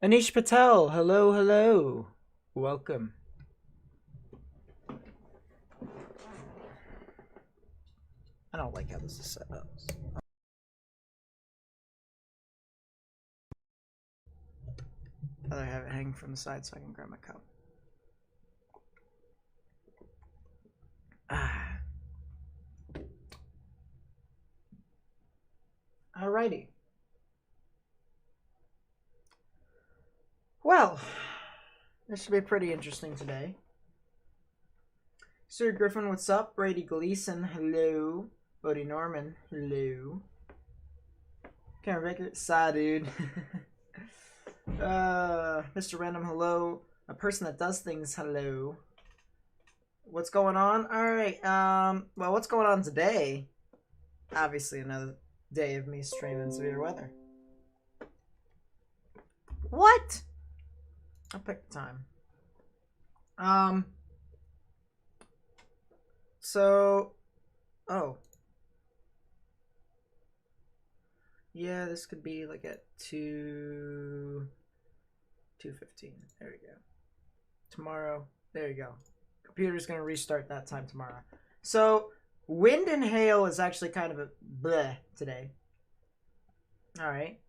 Anish Patel, hello, hello. Welcome. I don't like how this is set up. I'd rather have it hanging from the side so I can grab my cup. Ah. Alrighty. Well, this should be pretty interesting today. Sir Griffin, what's up? Brady Gleason, hello. Bodie Norman, hello. Cameron Baker, sigh, dude. Mr. Random, hello. A person that does things, hello. What's going on? Alright, well, what's going on today? Obviously, another day of me streaming severe weather. What? I'll pick the time. So, oh. Yeah, this could be like at 2:15. There we go. Tomorrow, there you go. Computer's gonna restart that time tomorrow. So, wind and hail is actually kind of a bleh today. Alright.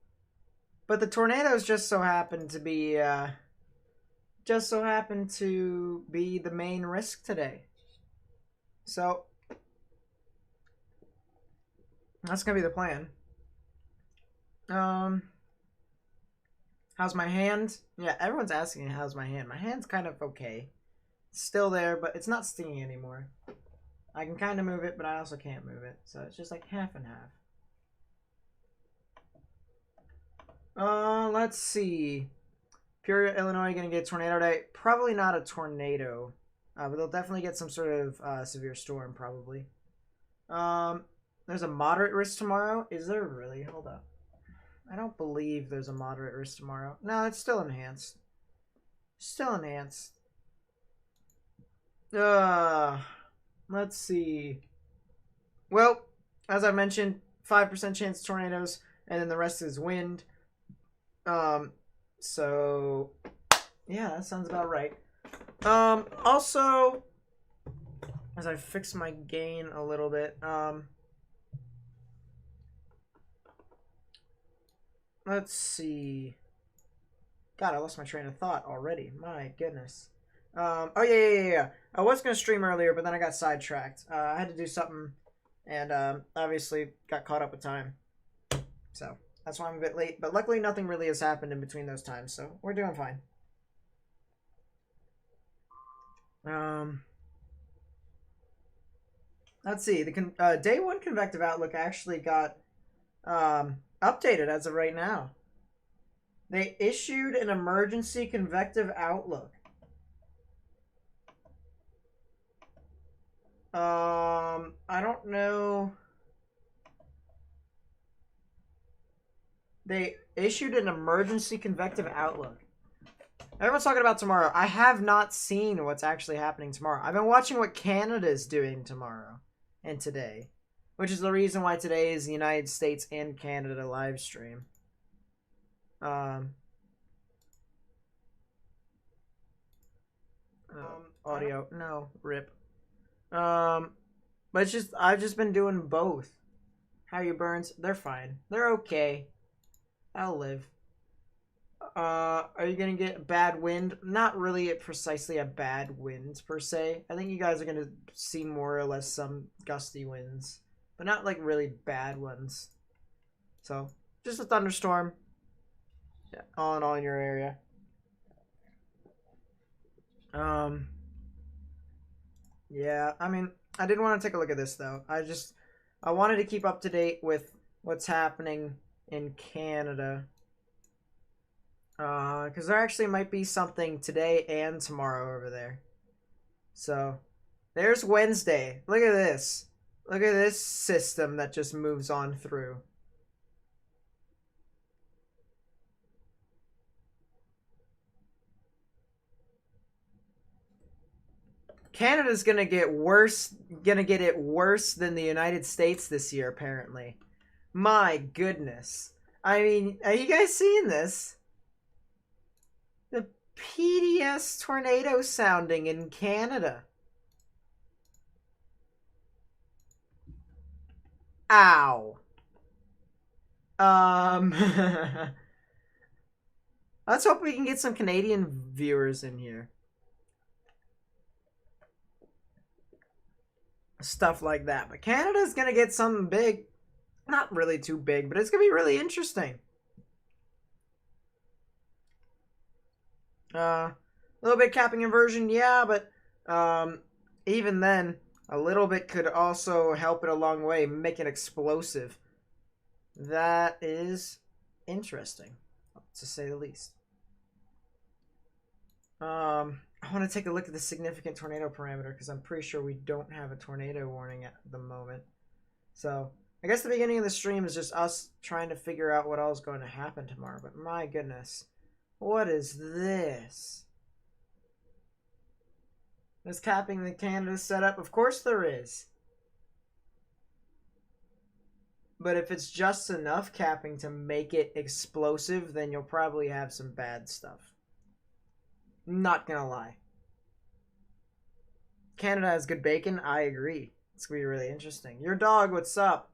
But the tornadoes just so happen to be, the main risk today. So, that's gonna be the plan. How's my hand? Yeah, everyone's asking how's my hand. My hand's kind of okay. It's still there, but it's not stinging anymore. I can kind of move it, but I also can't move it. So it's just like half and half. Let's see. Peoria, Illinois, gonna get a tornado day. Probably not a tornado. But they'll definitely get some sort of severe storm, probably. There's a moderate risk tomorrow. Is there really? Hold up. I don't believe there's a moderate risk tomorrow. No, it's still enhanced. Still enhanced. Let's see. Well, as I mentioned, 5% chance of tornadoes, and then the rest is wind. So yeah, that sounds about right. Also, as I fix my gain a little bit, let's see. God, I lost my train of thought already. My goodness. Oh yeah. I was gonna stream earlier, but then I got sidetracked. I had to do something, and obviously got caught up with time. So that's why I'm a bit late. But luckily, nothing really has happened in between those times, so we're doing fine. Let's see. The day one convective outlook actually got updated as of right now. They issued an emergency convective outlook. I don't know. They issued an emergency convective outlook. Everyone's talking about tomorrow. I have not seen what's actually happening tomorrow. I've been watching what Canada's doing tomorrow and today, which is the reason why today is the United States and Canada live stream. Audio, no, rip. But it's just I've just been doing both. How you burns? They're fine. They're okay. I'll live. Are you gonna get bad wind? Not really precisely a bad wind per se. I think you guys are gonna see more or less some gusty winds, but not like really bad ones. So just a thunderstorm. Yeah, all in all in your area. Yeah, I mean, I did want to take a look at this though. I wanted to keep up to date with what's happening in Canada. Because there actually might be something today and tomorrow over there. So, there's Wednesday. Look at this. Look at this system that just moves on through. Canada's gonna get it worse than the United States this year, apparently. My goodness. I mean, are you guys seeing this? PDS tornado sounding in Canada. Ow. Let's hope we can get some Canadian viewers in here. Stuff like that. But Canada's gonna get something big. Not really too big, but it's gonna be really interesting. A little bit capping inversion, yeah, but even then, a little bit could also help it a long way, make it explosive. That is interesting, to say the least. I want to take a look at the significant tornado parameter because I'm pretty sure we don't have a tornado warning at the moment. So I guess the beginning of the stream is just us trying to figure out what all is going to happen tomorrow. But my goodness, what is this? Is capping the Canada setup? Of course there is. But if it's just enough capping to make it explosive, then you'll probably have some bad stuff. Not gonna lie. Canada has good bacon. I agree. It's gonna be really interesting. Your dog, what's up?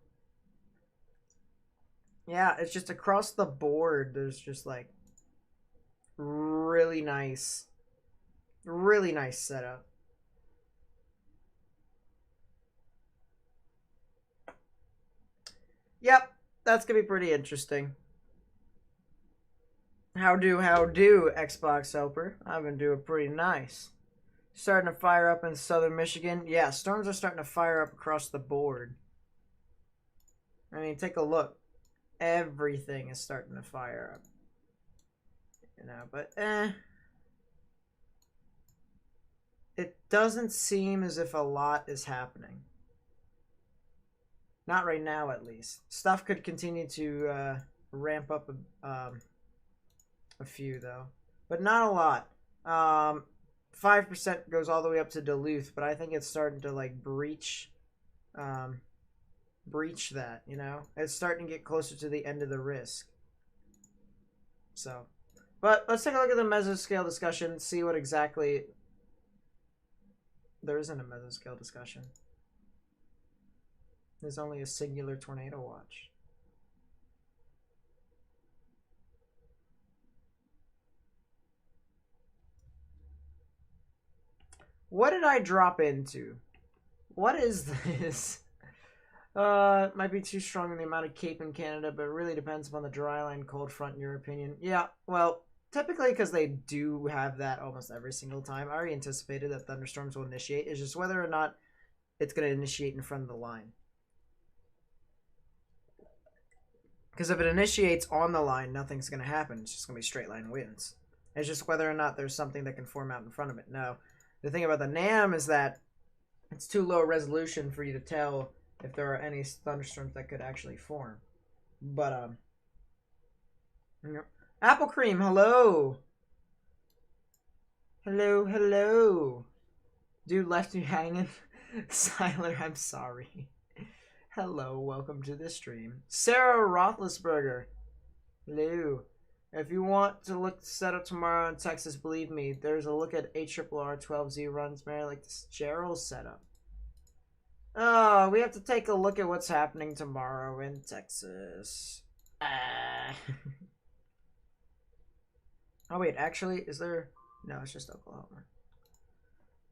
Yeah, it's just across the board. There's just like really nice setup. Yep, that's gonna be pretty interesting. How do, Xbox Helper? I've been doing pretty nice. Starting to fire up in southern Michigan. Yeah, storms are starting to fire up across the board. I mean, take a look. Everything is starting to fire up. You know, but it doesn't seem as if a lot is happening. Not right now, at least. Stuff could continue to ramp up a few, though. But not a lot. 5% goes all the way up to Duluth, but I think it's starting to, like, breach that, you know? It's starting to get closer to the end of the risk. So, but let's take a look at the mesoscale discussion, see what exactly... There isn't a mesoscale discussion. There's only a singular tornado watch. What did I drop into? What is this? It might be too strong in the amount of cape in Canada, but it really depends upon the dryland cold front, in your opinion. Yeah, well, typically because they do have that almost every single time. I already anticipated that thunderstorms will initiate. It's just whether or not it's going to initiate in front of the line. Because if it initiates on the line, nothing's going to happen. It's just going to be straight line winds. It's just whether or not there's something that can form out in front of it. Now, the thing about the NAM is that it's too low resolution for you to tell if there are any thunderstorms that could actually form. But, Apple Cream, hello. Hello. Dude left you hanging. Siler, I'm sorry. Hello, welcome to the stream. Sarah Roethlisberger, hello. If you want to look set up tomorrow in Texas, believe me, there's a look at ARRR12Z runs, man, like this Gerald setup. Oh, we have to take a look at what's happening tomorrow in Texas. Oh, wait, actually, is there... No, it's just Oklahoma.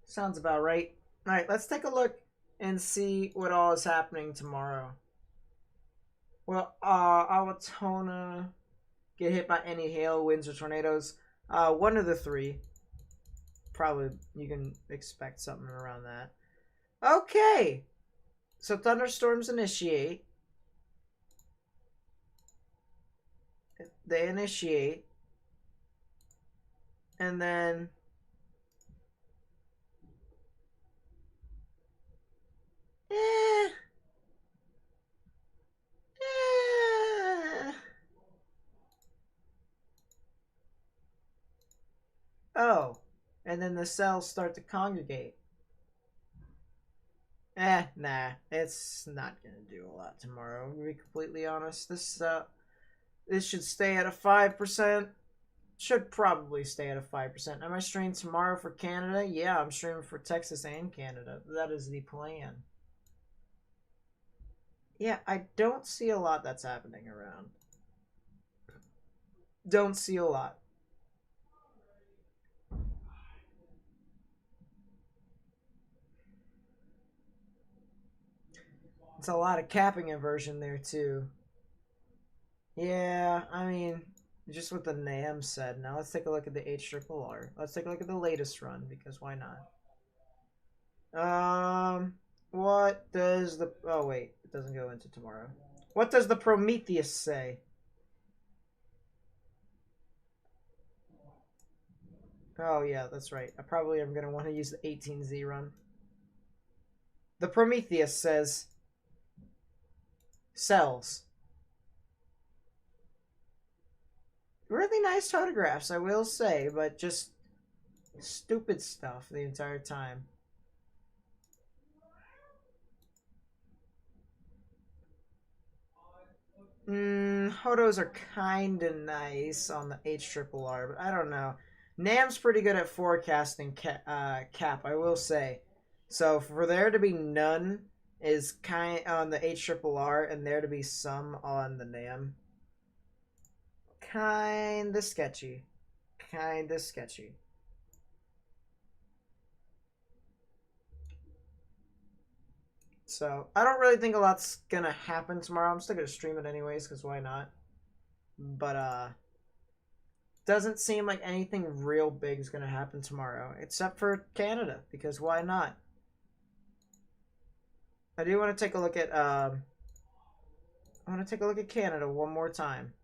Sounds about right. All right, let's take a look and see what all is happening tomorrow. Well, Awatona get hit by any hail, winds, or tornadoes. One of the three. Probably you can expect something around that. Okay. So thunderstorms initiate. They initiate. And then... Oh. And then the cells start to congregate. Nah. It's not gonna do a lot tomorrow, to be completely honest. This should stay at a 5%. Should probably stay at a 5%. Am I streaming tomorrow for Canada? Yeah, I'm streaming for Texas and Canada. That is the plan. Yeah, I don't see a lot that's happening around. Don't see a lot. It's a lot of capping inversion there too. Yeah, I mean, just what the NAM said. Now let's take a look at the HRRR. Let's take a look at the latest run, because why not? What does the... Oh, wait. It doesn't go into tomorrow. What does the Prometheus say? Oh, yeah, that's right. I probably am going to want to use the 18Z run. The Prometheus says... Cells. Really nice photographs, I will say, but just stupid stuff the entire time. Hotos are kinda nice on the HRRR, but I don't know. NAM's pretty good at forecasting cap, I will say. So for there to be none is kind on the HRRR and there to be some on the NAM. Kinda sketchy. Kinda sketchy. So I don't really think a lot's gonna happen tomorrow. I'm still gonna stream it anyways, because why not? But doesn't seem like anything real big is gonna happen tomorrow, except for Canada, because why not? I do want to take a look at I want to take a look at Canada one more time.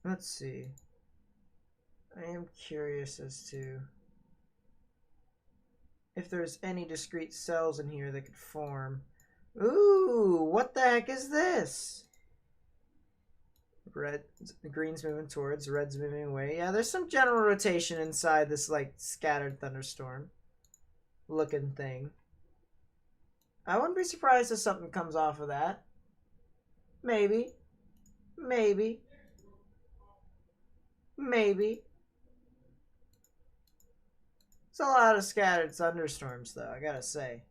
Let's see. I am curious as to if there's any discrete cells in here that could form. Ooh, what the heck is this? Red, green's moving towards, red's moving away. Yeah, there's some general rotation inside this, like, scattered thunderstorm looking thing. I wouldn't be surprised if something comes off of that. Maybe. Maybe. Maybe. It's a lot of scattered thunderstorms, though, I gotta say.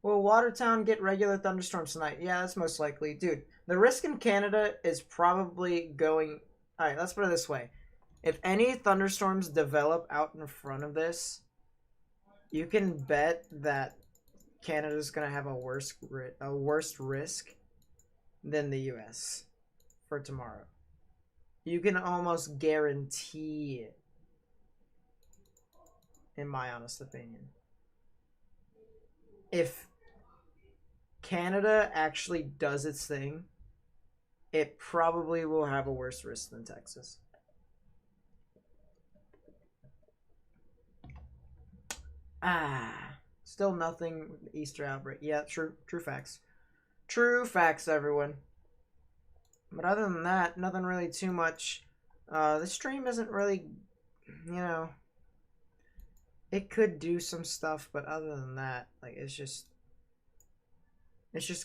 Will Watertown get regular thunderstorms tonight? Yeah, that's most likely. Dude, the risk in Canada is probably going... Alright, let's put it this way. If any thunderstorms develop out in front of this, you can bet that Canada's going to have a worse risk than the US for tomorrow. You can almost guarantee it, in my honest opinion. If Canada actually does its thing, it probably will have a worse risk than Texas. Still nothing Easter outbreak. Yeah, true facts. True facts, everyone. But other than that, nothing really too much. The stream isn't really, you know, it could do some stuff, but other than that, like, it's just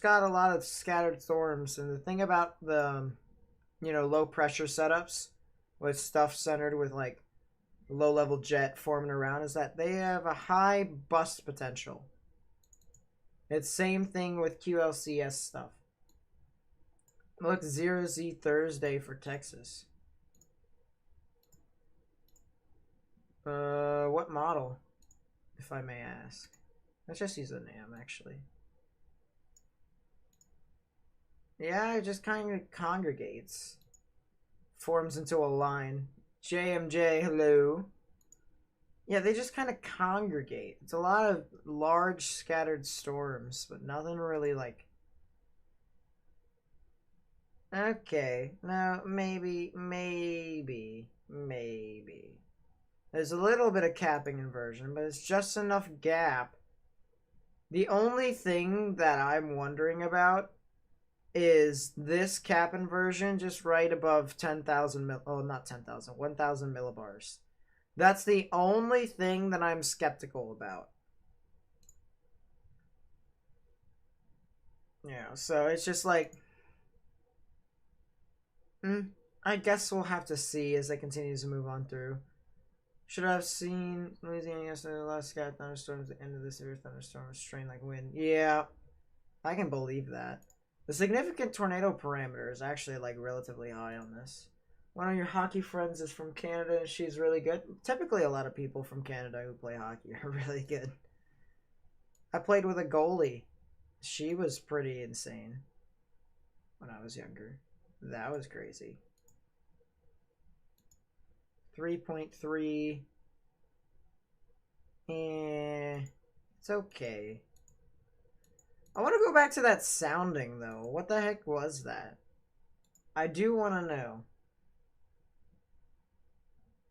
got a lot of scattered storms. And the thing about the, low pressure setups with stuff centered with, like, low level jet forming around is that they have a high bust potential. It's same thing with QLCS stuff. Look, 0Z Thursday for Texas. What model, if I may ask? Let's just use the NAM, actually. Yeah, it just kind of congregates. Forms into a line. JMJ, hello. Yeah, they just kind of congregate. It's a lot of large scattered storms, but nothing really, like... Okay, now maybe. There's a little bit of capping inversion, but it's just enough gap. The only thing that I'm wondering about is this cap inversion just right above 10,000 oh, not 10,000, 1,000 millibars. That's the only thing that I'm skeptical about. Yeah, so it's just like, I guess we'll have to see as it continues to move on through. Should I have seen Louisiana yesterday? The last sky thunderstorms. The end of this severe thunderstorm was strained like wind. Yeah, I can believe that. The significant tornado parameter is actually like relatively high on this. One of your hockey friends is from Canada and she's really good. Typically, a lot of people from Canada who play hockey are really good. I played with a goalie. She was pretty insane when I was younger. That was crazy. 3.3. It's okay. I want to go back to that sounding, though. What the heck was that? I do want to know.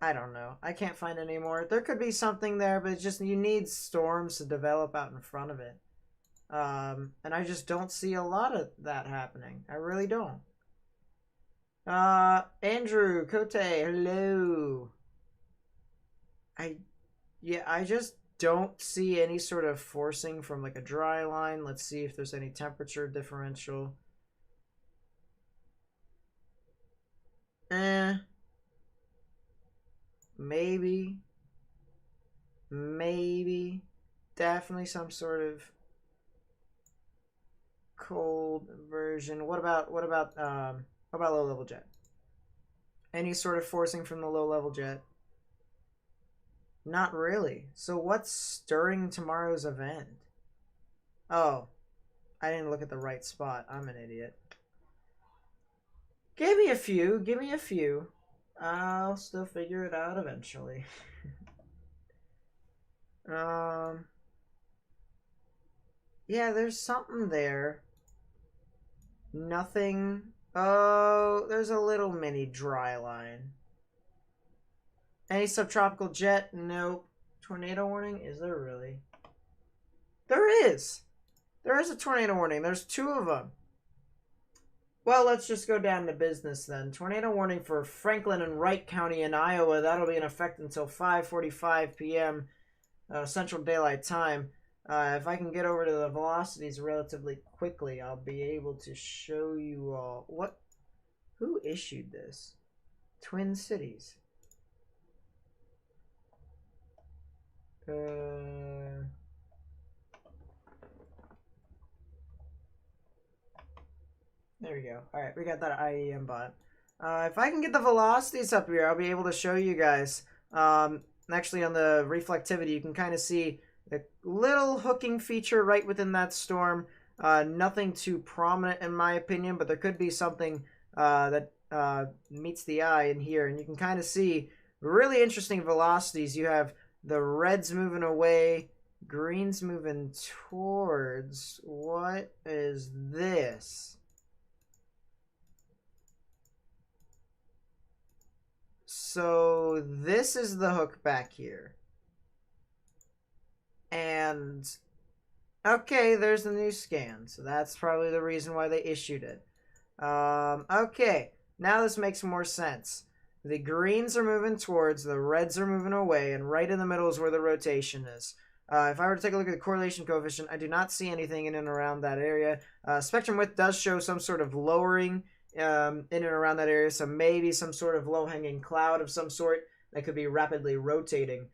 I don't know. I can't find any more. There could be something there, but it's just you need storms to develop out in front of it. And I just don't see a lot of that happening. I really don't. Andrew, Kote, hello. I just don't see any sort of forcing from like a dry line. Let's see if there's any temperature differential. Maybe. Definitely some sort of cold version. What about low level jet? Any sort of forcing from the low level jet? Not really. So what's stirring tomorrow's event? Oh, I didn't look at the right spot. I'm an idiot. Give me a few. I'll still figure it out eventually. Yeah, there's something there. Nothing. Oh, there's a little mini dry line. Any subtropical jet? Nope. Tornado warning? Is there really? There is. There is a tornado warning. There's 2 of them. Well, let's just go down to business then. Tornado warning for Franklin and Wright County in Iowa. That'll be in effect until 5:45 p.m. Central Daylight Time. If I can get over to the velocities relatively quickly, I'll be able to show you all. What? Who issued this? Twin Cities. There we go. Alright, we got that IEM bot. If I can get the velocities up here, I'll be able to show you guys. Actually, on the reflectivity, you can kind of see the little hooking feature right within that storm. Nothing too prominent in my opinion, but there could be something that meets the eye in here. And you can kind of see really interesting velocities. You have the reds moving away, greens moving towards. What is this? So this is the hook back here. And okay, there's the new scan. So that's probably the reason why they issued it. Okay, now this makes more sense. The greens are moving towards, the reds are moving away, and right in the middle is where the rotation is. If I were to take a look at the correlation coefficient, I do not see anything in and around that area. Spectrum width does show some sort of lowering in and around that area, so maybe some sort of low-hanging cloud of some sort that could be rapidly rotating.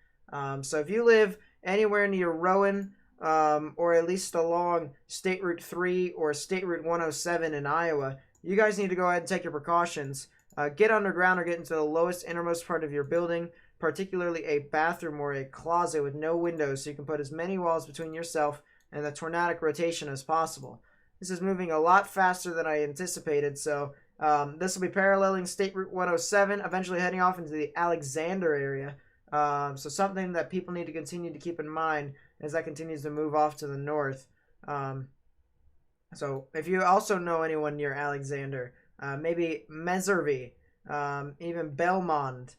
So if you live anywhere near Rowan, or at least along State Route 3 or State Route 107 in Iowa, you guys need to go ahead and take your precautions. Get underground or get into the lowest innermost part of your building, particularly a bathroom or a closet with no windows, so you can put as many walls between yourself and the tornadic rotation as possible. This is moving a lot faster than I anticipated, so this will be paralleling State Route 107, eventually heading off into the Alexander area. So something that people need to continue to keep in mind as that continues to move off to the north. So if you also know anyone near Alexander, maybe Meservey, even Belmont,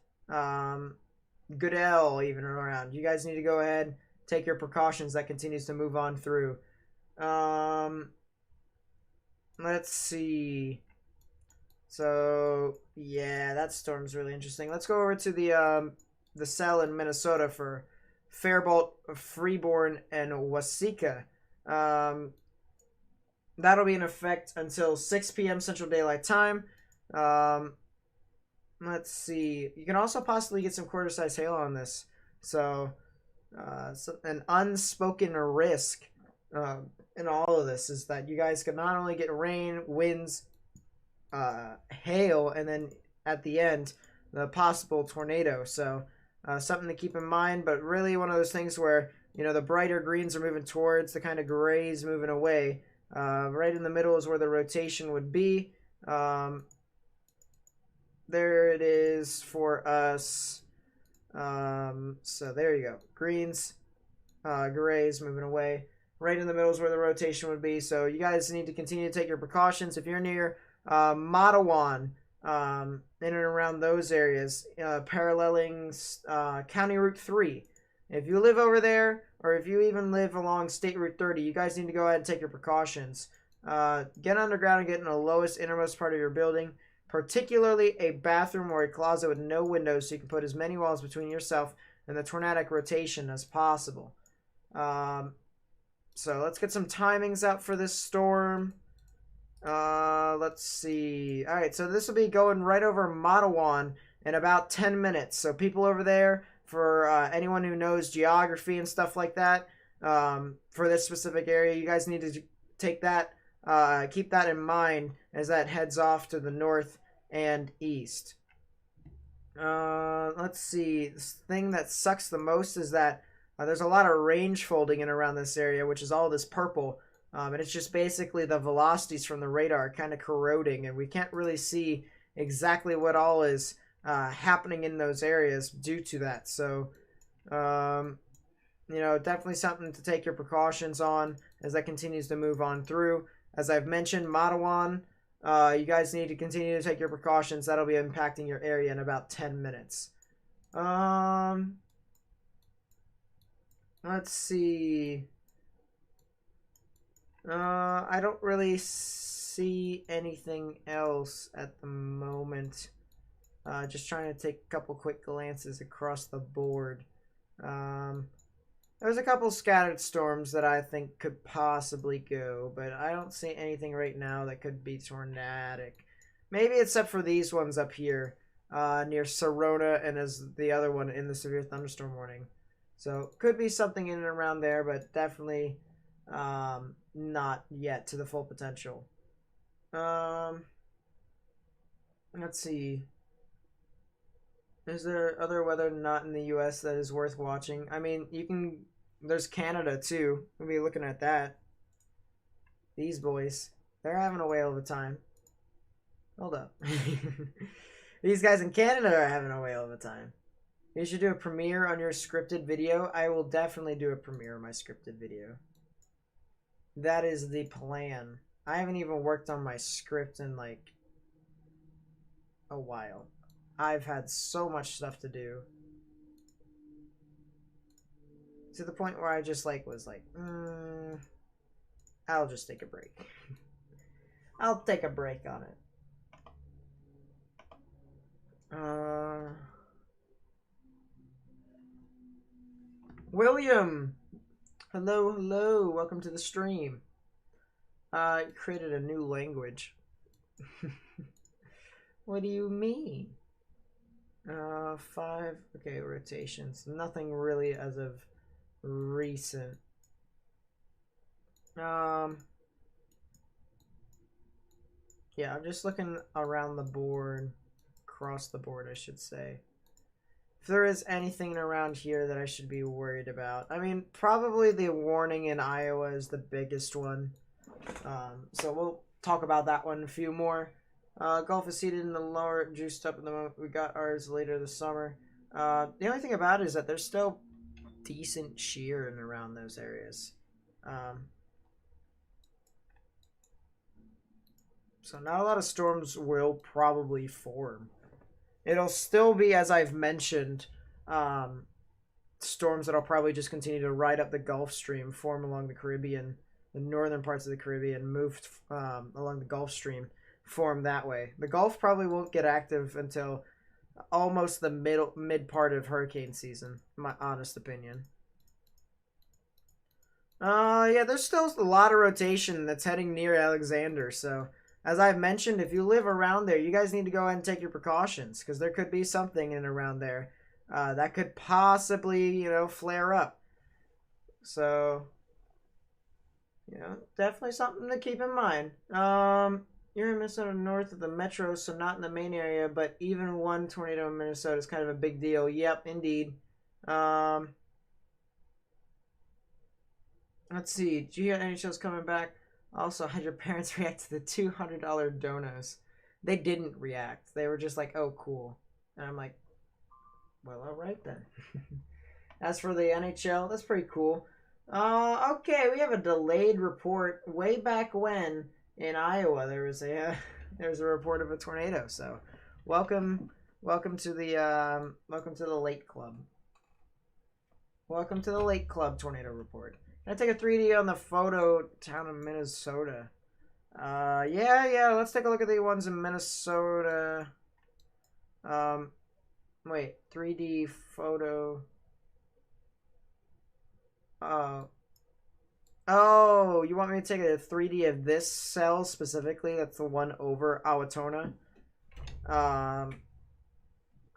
Goodell, even around, you guys need to go ahead, take your precautions. That continues to move on through. Let's see. So yeah, that storm's really interesting. Let's go over to the cell in Minnesota for Faribault, Freeborn, and Waseca. Um, that'll be in effect until 6 p.m. Central Daylight Time. Um, let's see. You can also possibly get some quarter-size hail on this. So, an unspoken risk in all of this is that you guys could not only get rain, winds, hail, and then at the end, the possible tornado. So, something to keep in mind, but really one of those things where, you know, the brighter greens are moving towards, the kind of grays moving away. Right in the middle is where the rotation would be. There it is for us. So there you go. Greens, grays moving away. Right in the middle is where the rotation would be. So you guys need to continue to take your precautions. If you're near Matawan, in and around those areas, paralleling County Route 3. If you live over there, or if you even live along State Route 30, you guys need to go ahead and take your precautions. Get underground and get in the lowest, innermost part of your building, particularly a bathroom or a closet with no windows, so you can put as many walls between yourself and the tornadic rotation as possible. So let's get some timings out for this storm. Let's see. All right, so this will be going right over Matawan in about 10 minutes. So people over there, for anyone who knows geography and stuff like that, for this specific area, you guys need to take that, keep that in mind as that heads off to the north and east. Let's see. The thing that sucks the most is that there's a lot of range folding in around this area, which is all this purple. And it's just basically the velocities from the radar kind of corroding, and we can't really see exactly what all is happening in those areas due to that. So, you know, definitely something to take your precautions on as that continues to move on through. As I've mentioned, Matawan, you guys need to continue to take your precautions. That'll be impacting your area in about 10 minutes. Let's see. I don't really see anything else at the moment. Just trying to take a couple quick glances across the board. There's a couple scattered storms that I think could possibly go, but I don't see anything right now that could be tornadic. Maybe except for these ones up here, near Sorona, and as the other one in the severe thunderstorm warning. So could be something in and around there, but definitely not yet to the full potential. Let's see. Is there other weather not in the US that is worth watching? I mean, you can. There's Canada too. We'll be looking at that. These boys, they're having a whale of a time. Hold up. These guys in Canada are having a whale of a time. You should do a premiere on your scripted video. I will definitely do a premiere on my scripted video. That is the plan. I haven't even worked on my script in like a while. I've had so much stuff to do. To the point where I just like was like, I'll just take a break. I'll take a break on it. William! Hello, hello. Welcome to the stream. I created a new language. What do you mean? 5. Okay, rotations. Nothing really as of recent. Yeah, I'm just looking around the board. Across the board, I should say. If there is anything around here that I should be worried about. I mean, probably the warning in Iowa is the biggest one. So we'll talk about that one a few more. Gulf is seated in the lower, juiced up in the moment. We got ours later this summer. The only thing about it is that there's still decent shear in around those areas. So not a lot of storms will probably form. It'll still be, as I've mentioned, storms that'll probably just continue to ride up the Gulf Stream, form along the Caribbean, the northern parts of the Caribbean, moved along the Gulf Stream, formed that way. The Gulf probably won't get active until almost the mid part of hurricane season, my honest opinion. Yeah, there's still a lot of rotation that's heading near Alexander, so as I've mentioned, if you live around there, you guys need to go ahead and take your precautions, because there could be something in around there that could possibly, flare up. So, definitely something to keep in mind. You're in Minnesota north of the metro, so not in the main area, but even one tornado in Minnesota is kind of a big deal. Yep, indeed. Let's see. GR NHL's coming back. Also, had your parents react to the $200 donos? They didn't react. They were just like, oh, cool. And I'm like, well, all right then. As for the NHL, that's pretty cool. Okay, we have a delayed report. Way back when in Iowa, there was a report of a tornado. So, welcome to the Lake Club. Welcome to the Lake Club tornado report. Can I take a 3D on the photo town of Minnesota? Yeah. Let's take a look at the ones in Minnesota. Wait, 3D photo. Oh, you want me to take a 3D of this cell specifically? That's the one over Owatonna. I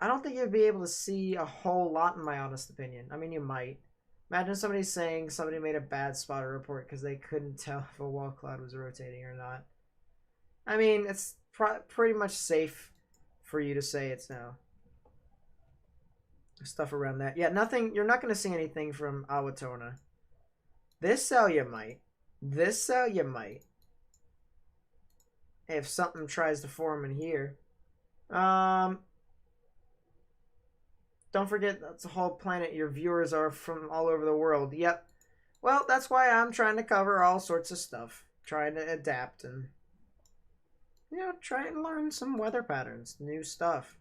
don't think you'd be able to see a whole lot, in my honest opinion. I mean, you might. Imagine somebody saying somebody made a bad spotter report because they couldn't tell if a wall cloud was rotating or not. I mean, it's pretty much safe for you to say it's no. Stuff around that. Yeah, nothing. You're not going to see anything from Owatonna. This cell you might. This cell you might. If something tries to form in here. Don't forget that's a whole planet. Your viewers are from all over the world. Yep. Well, that's why I'm trying to cover all sorts of stuff. Trying to adapt and, try and learn some weather patterns. New stuff.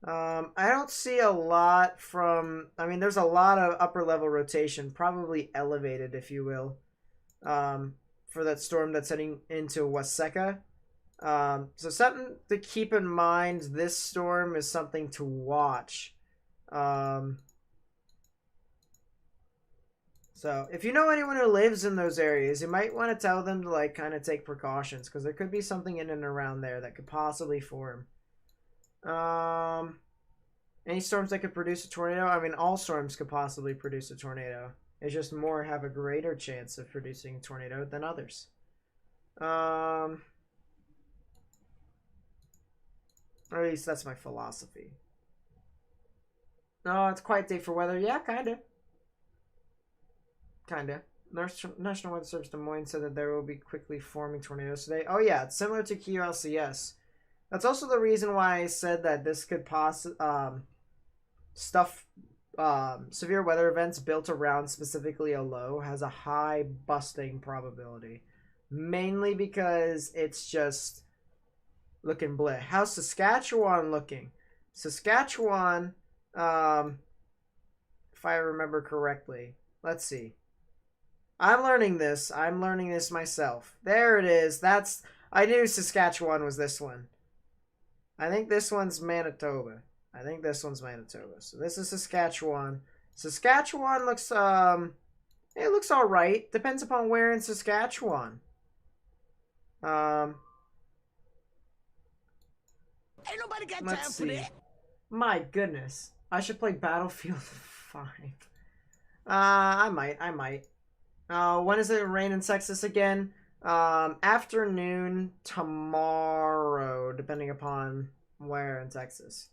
I don't see a lot from... I mean, there's a lot of upper level rotation. Probably elevated, if you will. For that storm that's heading into Waseca. So something to keep in mind. This storm is something to watch. So if you know anyone who lives in those areas, you might want to tell them to kind of take precautions, because there could be something in and around there that could possibly form. Any storms that could produce a tornado? I mean, all storms could possibly produce a tornado. It's just more have a greater chance of producing a tornado than others. Or at least that's my philosophy. No, it's quiet day for weather. Yeah, kinda. National Weather Service Des Moines said that there will be quickly forming tornadoes today. Oh yeah, it's similar to QLCS. That's also the reason why I said that this could severe weather events built around specifically a low has a high busting probability. Mainly because it's just looking bleh. How's Saskatchewan looking? Saskatchewan, if I remember correctly. Let's see. I'm learning this myself. There it is. I knew Saskatchewan was this one. I think this one's Manitoba. So this is Saskatchewan. Saskatchewan looks it looks all right. Depends upon where in Saskatchewan. Ain't nobody got time for that. My goodness. I should play Battlefield 5. I might. When is it rain in Texas again? Afternoon tomorrow, depending upon where in Texas.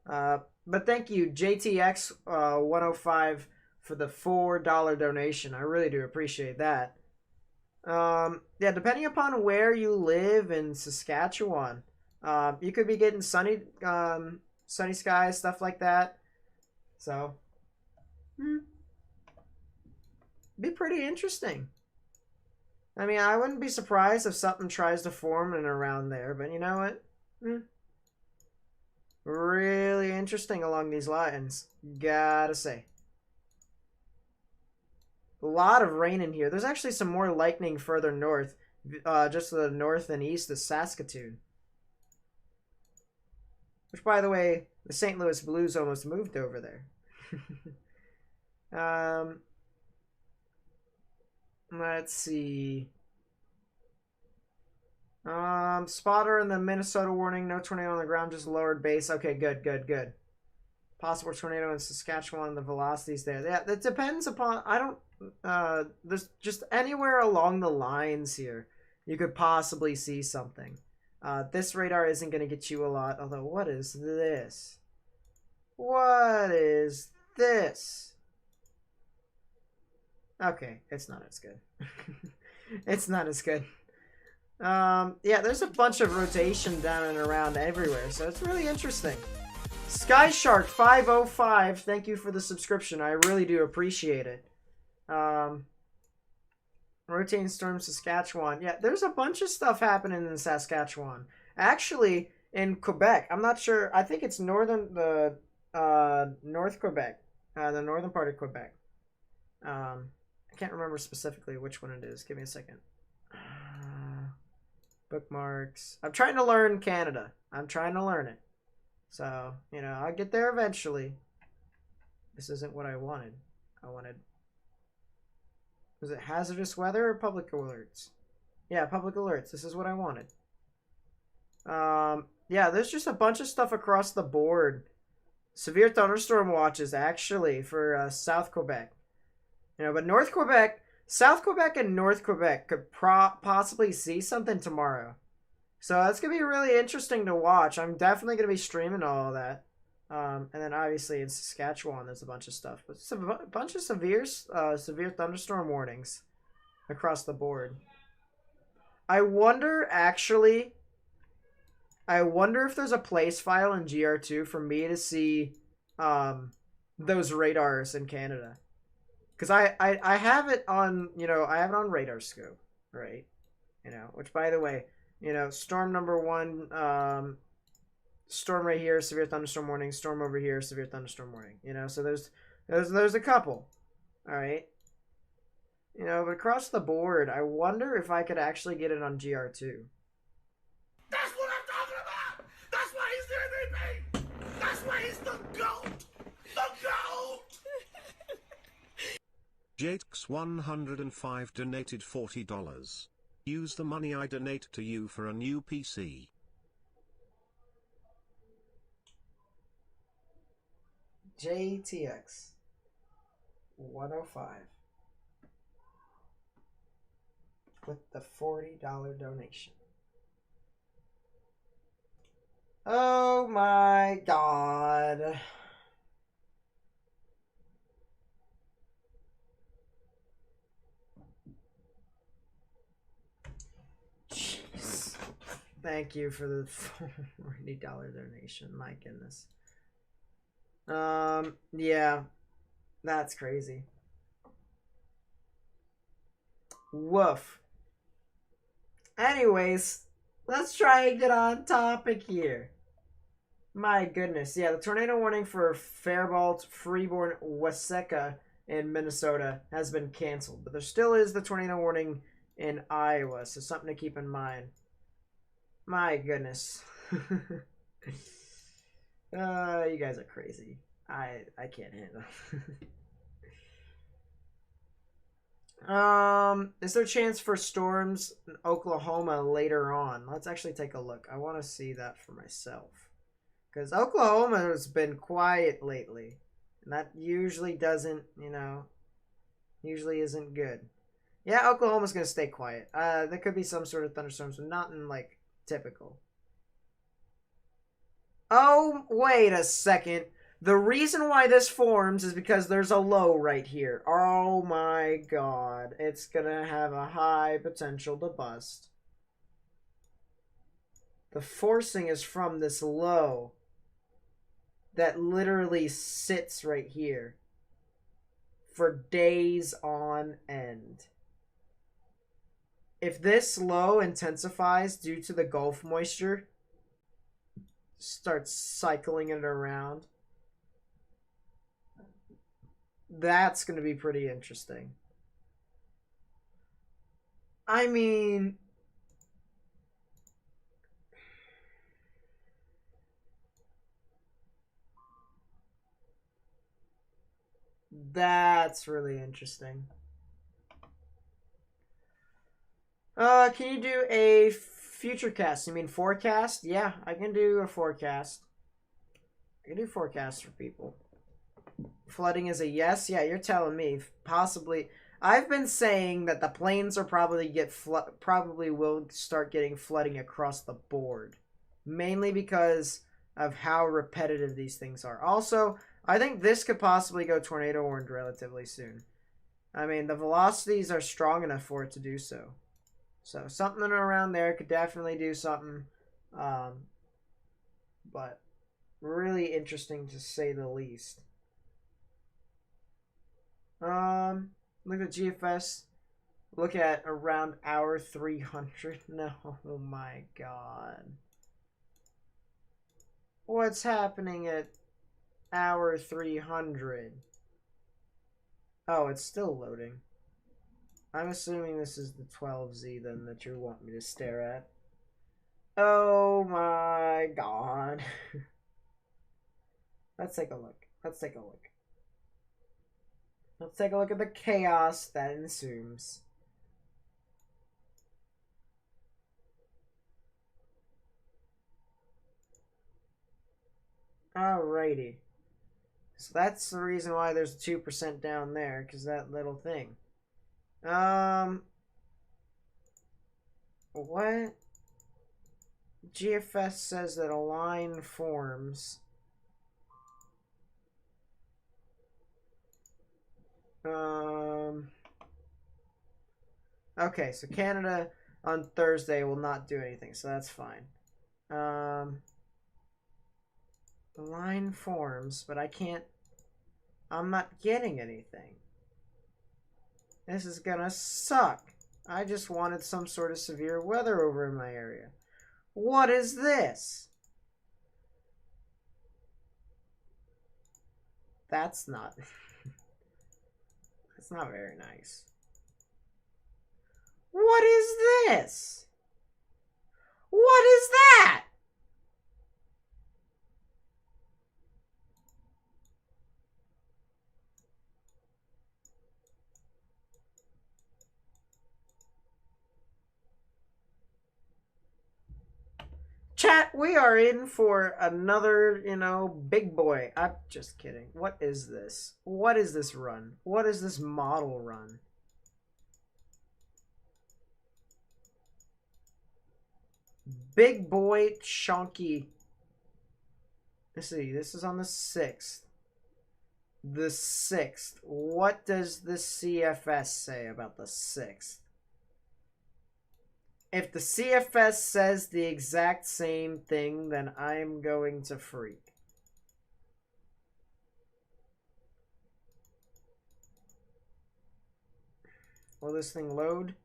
But thank you, JTX 105, for the $4 donation. I really do appreciate that. Yeah, depending upon where you live in Saskatchewan, you could be getting sunny skies, stuff like that. So, be pretty interesting. I mean, I wouldn't be surprised if something tries to form in and around there, but you know what? Really interesting along these lines, gotta say. A lot of rain in here. There's actually some more lightning further north. Just to the north and east of Saskatoon. Which, by the way, the St. Louis Blues almost moved over there. Let's see. Spotter in the Minnesota warning. No tornado on the ground, just lowered base. Okay, good. Possible tornado in Saskatchewan. The velocity's there. Yeah, that depends upon... I don't... there's just anywhere along the lines here you could possibly see something. This radar isn't going to get you a lot. Although, what is this? What is this? Okay, it's not as good. It's not as good. Yeah, there's a bunch of rotation down and around everywhere, so it's really interesting. SkyShark505, thank you for the subscription. I really do appreciate it. Rotating storm Saskatchewan. Yeah, there's a bunch of stuff happening in Saskatchewan. Actually, in Quebec, I'm not sure. I think it's North Quebec, the northern part of Quebec. I can't remember specifically which one it is. Give me a second. Bookmarks. I'm trying to learn Canada. I'm trying to learn it. So, you know, I'll get there eventually. This isn't what I wanted. Was it hazardous weather or public alerts? Yeah, public alerts. This is what I wanted. Yeah, there's just a bunch of stuff across the board. Severe thunderstorm watches, actually, for South Quebec. You know, but North Quebec, South Quebec and North Quebec could possibly see something tomorrow. So that's going to be really interesting to watch. I'm definitely going to be streaming all of that. And then obviously in Saskatchewan, there's a bunch of stuff. But a bunch of severe thunderstorm warnings across the board. I wonder if there's a place file in GR2 for me to see those radars in Canada. Because I have it on, you know, I have it on Radar Scope, right? You know, which, by the way, you know, storm number 1, storm right here, severe thunderstorm warning, storm over here, severe thunderstorm warning. You know, so there's a couple. All right. You know, but across the board, I wonder if I could actually get it on GR2. That's what I'm talking about! That's why he's the MVP! That's why he's the GOAT! The GOAT! Jakex105 donated $40. Use the money I donate to you for a new PC. JTX 105 with the $40 donation. Oh my god. Jeez. Thank you for the $40 donation. My goodness. Yeah. That's crazy. Woof. Anyways, let's try and get on topic here. My goodness. Yeah, the tornado warning for Faribault, Freeborn, Waseca in Minnesota has been canceled. But there still is the tornado warning in Iowa, so something to keep in mind. My goodness. You guys are crazy. I can't handle it. Is there a chance for storms in Oklahoma later on? Let's actually take a look. I want to see that for myself. Because Oklahoma has been quiet lately. And that usually doesn't, you know, usually isn't good. Yeah, Oklahoma's going to stay quiet. There could be some sort of thunderstorms, but not in, like, typical. Oh, wait a second. The reason why this forms is because there's a low right here. Oh my god. It's gonna have a high potential to bust. The forcing is from this low that literally sits right here for days on end. If this low intensifies due to the Gulf moisture, starts cycling it around, that's going to be pretty interesting. I mean, that's really interesting. Can you do a future cast? You mean forecast? Yeah, I can do a forecast. I can do forecasts for people. Flooding is a yes. Yeah, you're telling me. Possibly. I've been saying that the plains are probably will start getting flooding across the board, mainly because of how repetitive these things are. Also, I think this could possibly go tornado orange relatively soon. I mean, the velocities are strong enough for it to do so. So something around there could definitely do something, um, but really interesting to say the least. Look at GFS. Look at around hour 300. No, oh my god. What's happening at hour 300? Oh, it's still loading. I'm assuming this is the 12Z then that you want me to stare at. Oh my god. Let's take a look. Let's take a look. Let's take a look at the chaos that ensues. Alrighty. So that's the reason why there's 2% down there, because that little thing. What? GFS says that a line forms. Okay, so Canada on Thursday will not do anything, so that's fine. The line forms, but I can't. I'm not getting anything. This is gonna suck. I just wanted some sort of severe weather over in my area. What is this? That's not. That's not very nice. What is this? What is that? Chat, we are in for another, big boy. I'm just kidding. What is this? What is this run? What is this model run? Big boy chunky. Let's see, this is on the 6th. The 6th. What does the CFS say about the 6th? If the CFS says the exact same thing, then I'm going to freak. Will this thing load?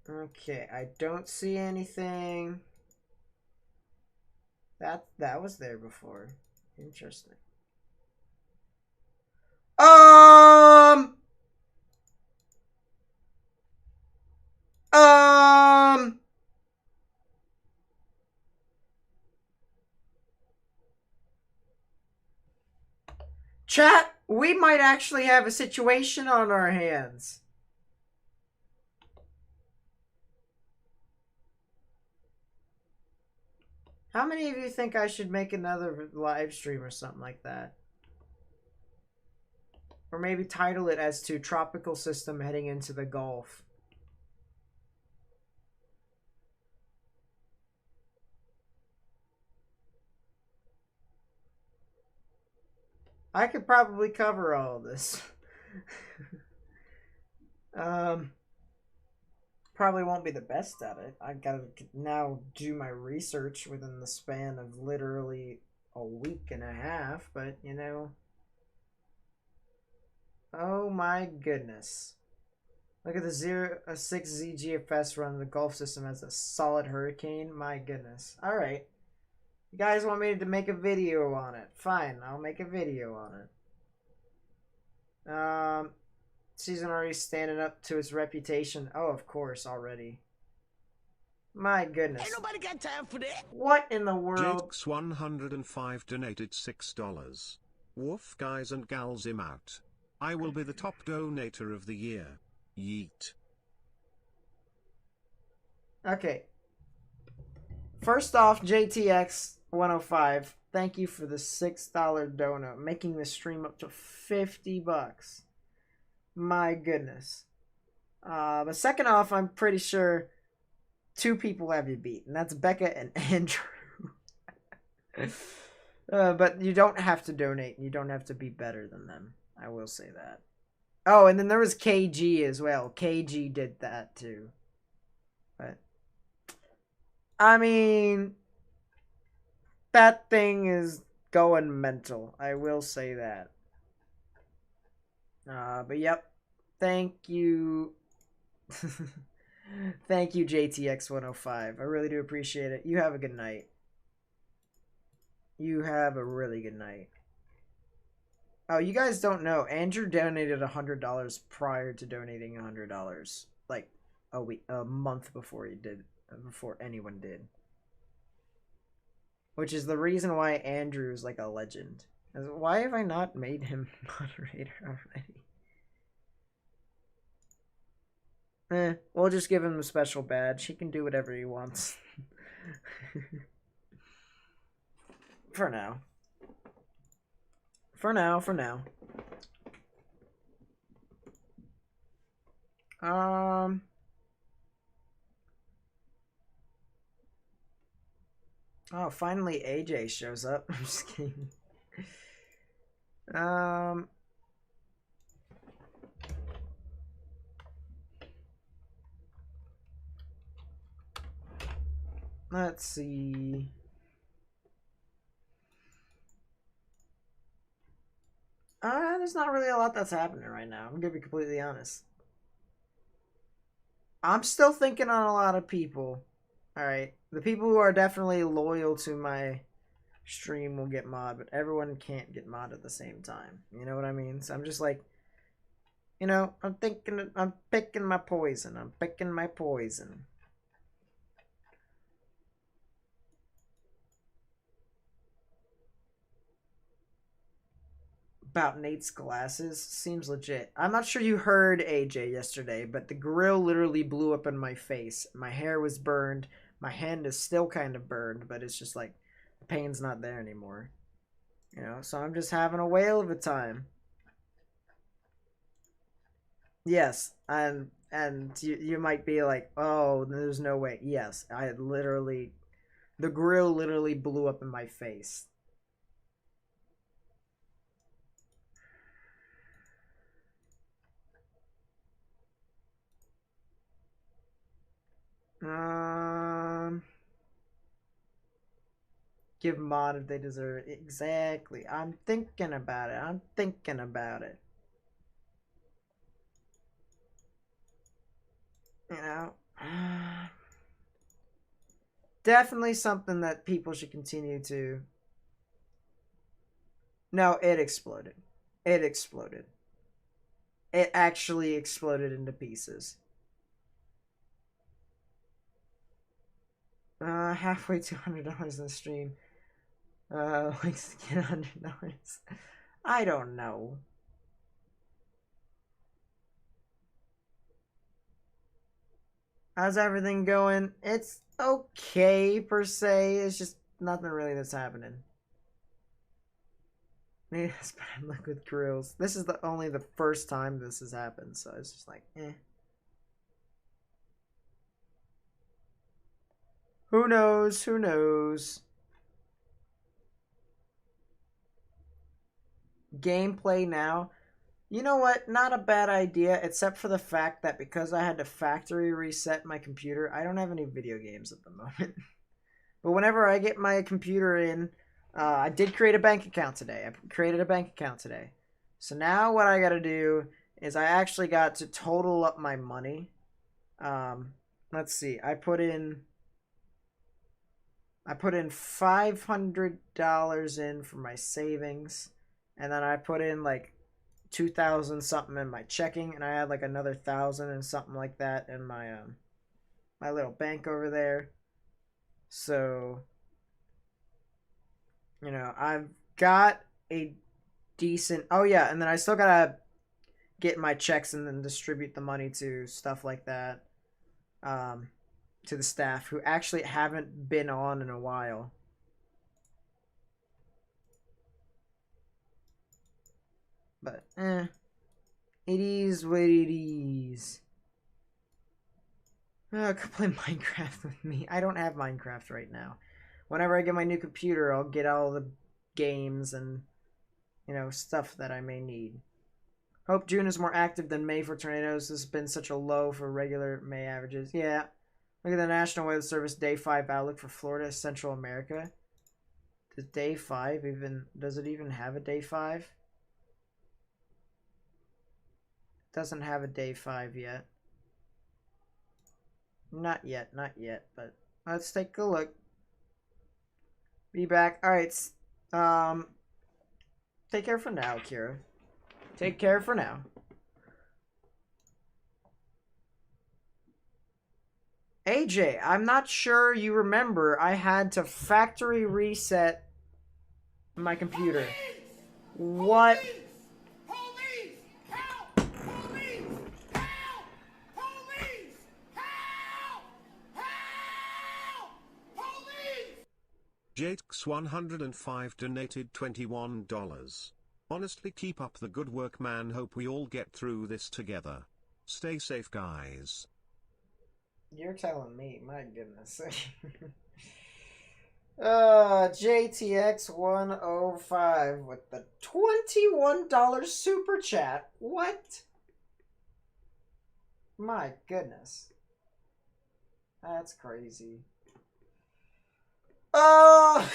Okay, I don't see anything. That was there before. Interesting. Um. Chat, we might actually have a situation on our hands. How many of you think I should make another live stream or something like that? Or maybe title it as to Tropical System Heading into the Gulf. I could probably cover all of this. Probably won't be the best at it. I gotta now do my research within the span of literally a week and a half, but oh my goodness. Look at the 6Z GFS run. The Gulf system as a solid hurricane. My goodness. Alright. You guys want me to make a video on it? Fine, I'll make a video on it. Season already standing up to its reputation. Oh, of course, already. My goodness. Ain't nobody got time for that. What in the world? Jakes105 donated $6. Woof guys and gals him out. I will be the top donator of the year. Yeet. Okay. First off, JTX 105, thank you for the $6 donut, making the stream up to $50. My goodness. But second off, I'm pretty sure 2 people have you beat, and that's Becca and Andrew. But you don't have to donate, and you don't have to be better than them. I will say that. Oh, and then there was KG as well. KG did that too. But I mean, that thing is going mental. I will say that. But yep. Thank you. Thank you, JTX105. I really do appreciate it. You have a good night. You have a really good night. Oh, you guys don't know. Andrew donated $100 prior to donating $100. Like a month before he did. Before anyone did. Which is the reason why Andrew is like a legend. Why have I not made him moderator already? We'll just give him a special badge. He can do whatever he wants. For now. For now. Oh, finally AJ shows up. I'm just kidding. Let's see. There's not really a lot that's happening right now. I'm gonna be completely honest. I'm still thinking on a lot of people. Alright. The people who are definitely loyal to my stream will get mod, but everyone can't get mod at the same time. You know what I mean? So I'm just like, you know, I'm picking my poison. I'm picking my poison. About Nate's glasses seems legit. I'm not sure you heard AJ yesterday, but the grill literally blew up in my face. My hair was burned. My hand is still kind of burned, but it's just like the pain's not there anymore. You know, so I'm just having a whale of a time. Yes, and you might be like, "Oh, there's no way." Yes, the grill literally blew up in my face. Give mod if they deserve it. Exactly. I'm thinking about it. You know? Definitely something that people should continue to... No, it exploded. It actually exploded into pieces. Halfway to $100 in the stream. Likes to get $100. I don't know. How's everything going? It's okay per se. It's just nothing really that's happening. Maybe it's bad luck with grills. This is only the first time this has happened, so it's just like, eh. Who knows? Who knows? Gameplay now. You know what? Not a bad idea, except for the fact that because I had to factory reset my computer, I don't have any video games at the moment. But whenever I get my computer in, I did create a bank account today. I created a bank account today. So now what I got to do is I actually got to total up my money. Let's see. I put in $500 in for my savings, and then I put in like 2,000 something in my checking, and I had like another 1,000 and something like that in my my little bank over there. So, you know, I've got a decent. Oh yeah, and then I still gotta get my checks and then distribute the money to stuff like that, to the staff who actually haven't been on in a while. But it is what it is. Come play Minecraft with me. I don't have Minecraft right now. Whenever I get my new computer, I'll get all the games and, you know, stuff that I may need. Hope June is more active than May for tornadoes. This has been such a low for regular May averages. Yeah. Look at the National Weather Service Day 5 outlook for Florida, Central America. Does Day 5 even... Does it even have a Day 5? It doesn't have a Day 5 yet. Not yet, but let's take a look. Be back. Alright, take care for now, Kira. Take care for now. AJ, I'm not sure you remember, I had to factory reset my computer. What? Police! Help! Police! Help! Police! Help! Help! Police! Jake's 105 donated $21. Honestly, keep up the good work, man. Hope we all get through this together. Stay safe, guys. You're telling me, my goodness. JTX 105 with the $21 super chat. What? My goodness. That's crazy. Oh!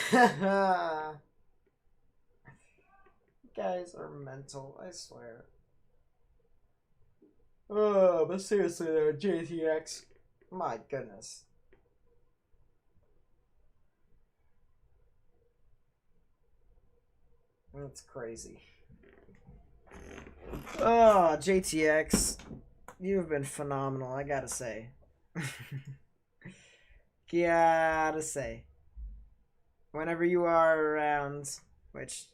You guys are mental, I swear. Oh, but seriously though, JTX. My goodness. That's crazy. Oh, JTX. You've been phenomenal, I gotta say. Gotta say. Whenever you are around, which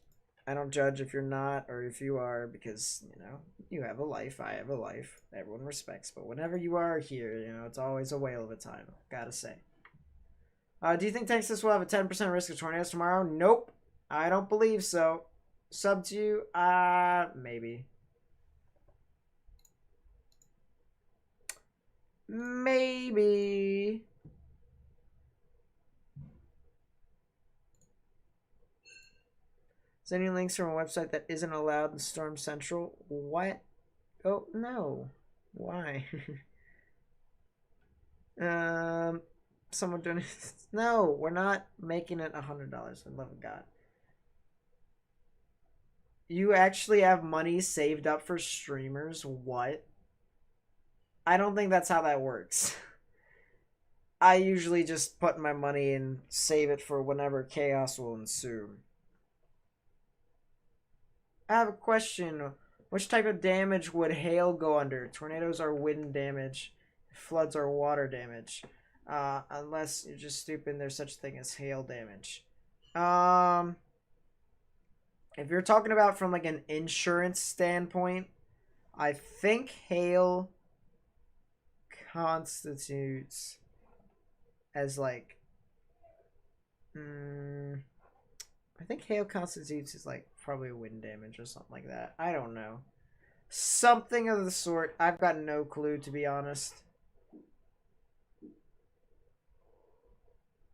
I don't judge if you're not or if you are, because, you know, you have a life, I have a life, everyone respects, but whenever you are here, you know, it's always a whale of a time, gotta say. Do you think Texas will have a 10% risk of tornadoes tomorrow? Nope, I don't believe so. Sub to you? Maybe. Maybe. Is any links from a website that isn't allowed in Storm Central? What? Oh, no. Why? Someone doing No, we're not making it $100. For the love of God. You actually have money saved up for streamers? What? I don't think that's how that works. I usually just put my money and save it for whenever chaos will ensue. I have a question. Which type of damage would hail go under? Tornadoes are wind damage. Floods are water damage. Unless you're just stupid, there's such a thing as hail damage. If you're talking about from like an insurance standpoint, I think hail constitutes as like I think hail constitutes as like probably wind damage or something like that. I don't know. Something of the sort. I've got no clue, to be honest.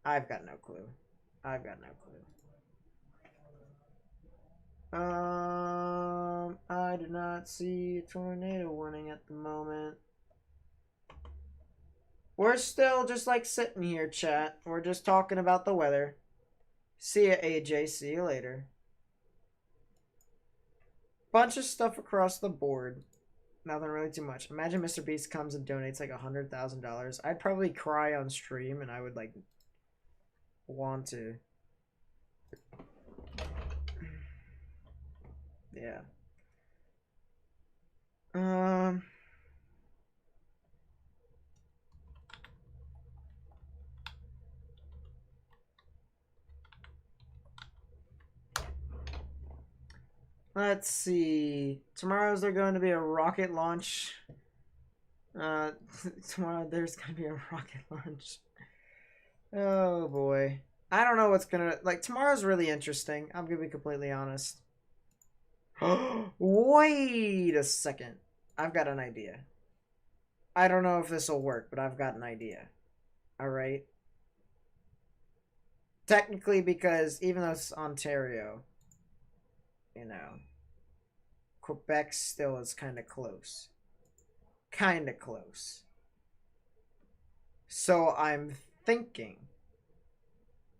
I've got no clue. I do not see a tornado warning at the moment. We're still just like sitting here, chat. We're just talking about the weather. See ya, AJ. See you later. Bunch of stuff across the board. Nothing really too much. Imagine Mr. Beast comes and donates like $100,000. I'd probably cry on stream and I would like want to. Yeah. Um. Let's see. Tomorrow's there going to be a rocket launch. Tomorrow there's going to be a rocket launch. Oh boy. I don't know what's gonna like. Tomorrow's really interesting. I'm gonna be completely honest. Wait a second. I've got an idea. I don't know if this will work, but I've got an idea. Alright? Technically, because even though it's Ontario, you know, Quebec still is kind of close. Kind of close. So I'm thinking.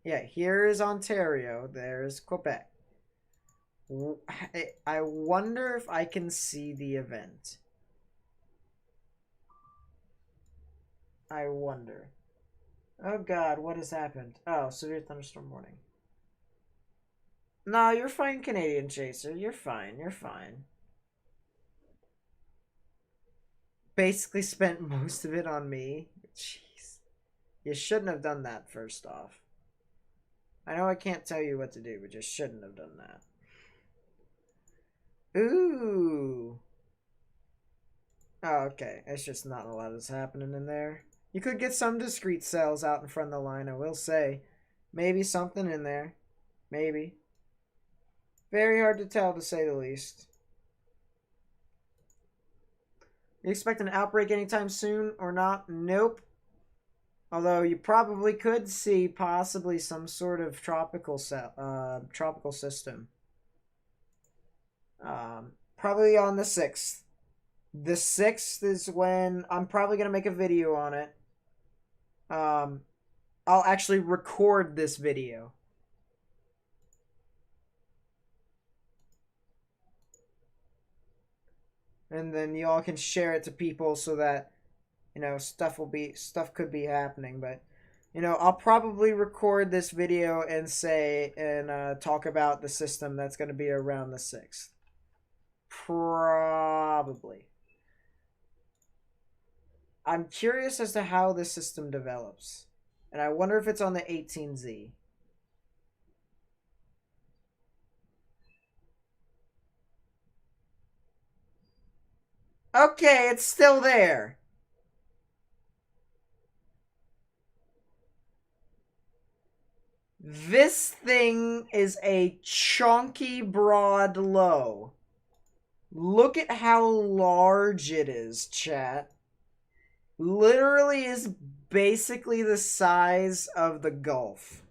Yeah, here is Ontario. There's Quebec. I wonder if I can see the event. I wonder. Oh god, what has happened? Oh, severe thunderstorm warning. No, you're fine, Canadian Chaser. You're fine. You're fine. Basically spent most of it on me. Jeez. You shouldn't have done that, first off. I know I can't tell you what to do, but you shouldn't have done that. Ooh. Oh, okay. It's just not a lot is happening in there. You could get some discrete cells out in front of the line, I will say. Maybe something in there. Maybe. Very hard to tell, to say the least. You expect an outbreak anytime soon or not? Nope. Although you probably could see possibly some sort of tropical system. Probably on the 6th. The 6th is when I'm probably going to make a video on it. I'll actually record this video. And then y'all can share it to people so that, you know, stuff could be happening. But, you know, I'll probably record this video and talk about the system that's going to be around the 6th. Probably. I'm curious as to how this system develops. And I wonder if it's on the 18Z. Okay, it's still there. This thing is a chunky broad low. Look at how large it is, chat. Literally is basically the size of the Gulf.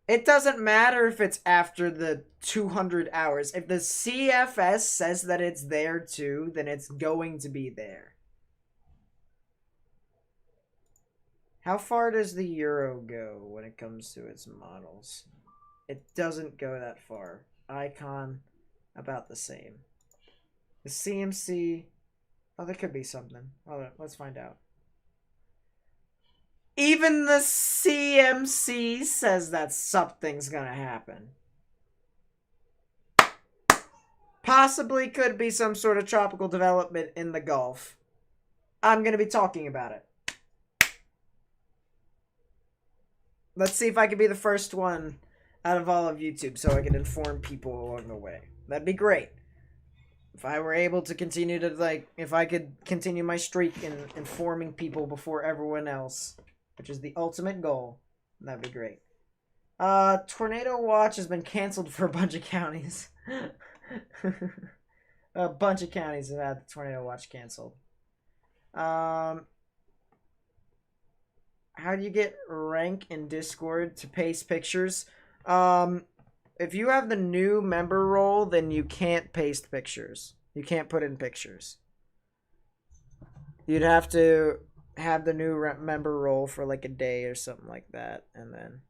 It doesn't matter if it's after the 200 hours. If the CFS says that it's there too, then it's going to be there. How far does the Euro go when it comes to its models? It doesn't go that far. Icon, about the same. The CMC, oh, there could be something. Hold on, let's find out. Even the CMC says that something's gonna happen. Possibly could be some sort of tropical development in the Gulf. I'm gonna be talking about it. Let's see if I can be the first one out of all of YouTube so I can inform people along the way. That'd be great. If I were able to continue to, if I could continue my streak in informing people before everyone else, which is the ultimate goal, that'd be great. Tornado Watch has been canceled for a bunch of counties. A bunch of counties have had the Tornado Watch canceled. How do you get rank in Discord to paste pictures? If you have the new member role, then you can't paste pictures. You can't put in pictures. You'd have to have the new member role for like a day or something like that, and then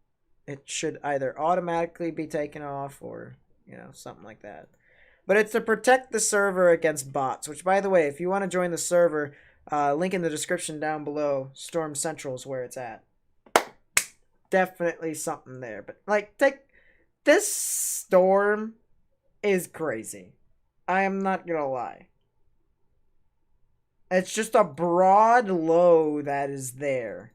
it should either automatically be taken off or, you know, something like that. But it's to protect the server against bots, which, by the way, if you want to join the server, link in the description down below. Storm Central is where it's at. Definitely something there. But, like, take This storm is crazy. I am not gonna lie. It's just a broad low that is there.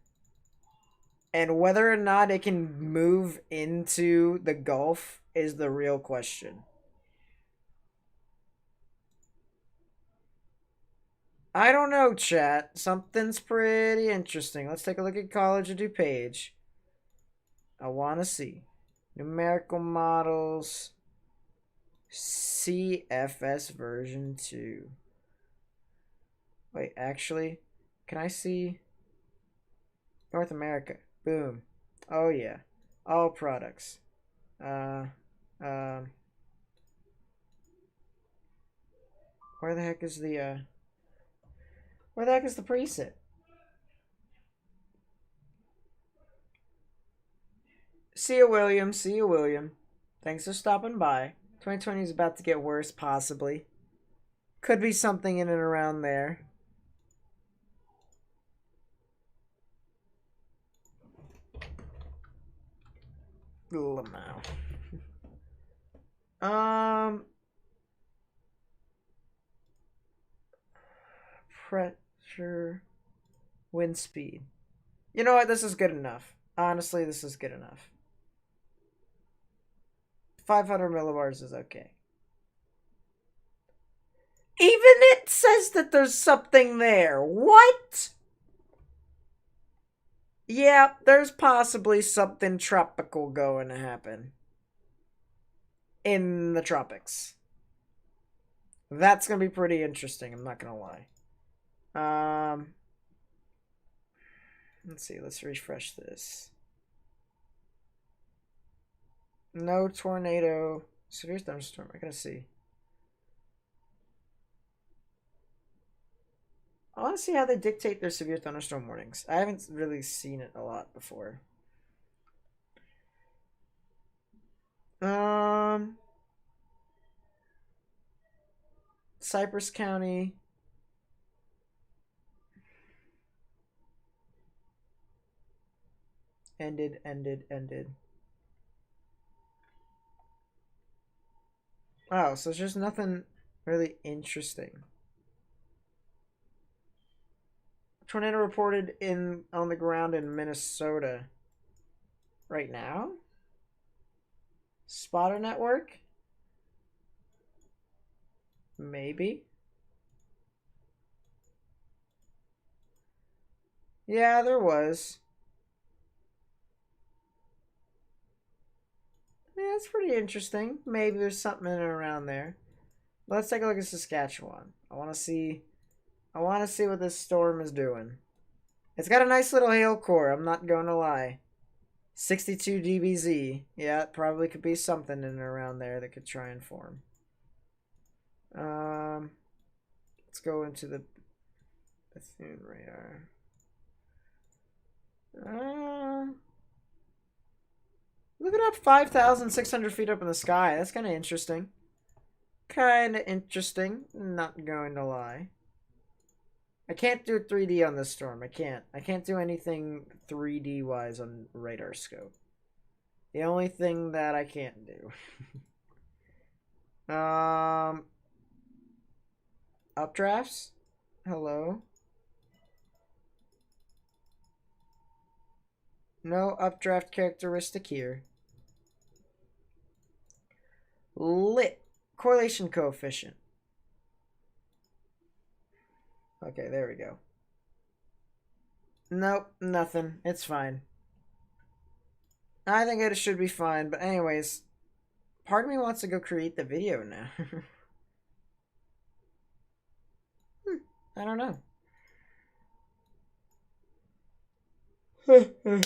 And whether or not it can move into the Gulf is the real question. I don't know, chat. Something's pretty interesting. Let's take a look at College of DuPage. I want to see. Numerical models. CFS version 2. Wait, actually, can I see North America? Boom. Oh yeah. All products. Where the heck is the where the heck is the preset? See you, William. See you, William. Thanks for stopping by. 2020 is about to get worse, possibly. Could be something in and around there. Lamau. Pressure, wind speed. You know what? This is good enough. Honestly, this is good enough. 500 millibars is okay. Even it says that there's something there. What? Yeah, there's possibly something tropical going to happen in the tropics. That's going to be pretty interesting, I'm not going to lie. Let's see, let's refresh this. No tornado. Severe thunderstorm. I gotta see. I want to see how they dictate their severe thunderstorm warnings. I haven't really seen it a lot before. Cypress County. Ended. Oh, so there's just nothing really interesting. Tornado reported on the ground in Minnesota. Right now? Spotter network? Maybe. Yeah, there was. Yeah, it's pretty interesting. Maybe there's something in and around there. Let's take a look at Saskatchewan. I want to see what this storm is doing. It's got a nice little hail core, I'm not going to lie. 62 dBz. Yeah, it probably could be something in and around there that could try and form. Let's go into the Bethune radar. Look it up, 5,600 feet up in the sky. That's kind of interesting. Not going to lie. I can't do 3D on this storm. I can't do anything 3D wise on radar scope. The only thing that I can't do. Updrafts? Hello? No updraft characteristic here. Lit. Correlation coefficient. Okay, there we go. Nope, nothing. It's fine. I think it should be fine, but anyways, part of me wants to go create the video now. I don't know. You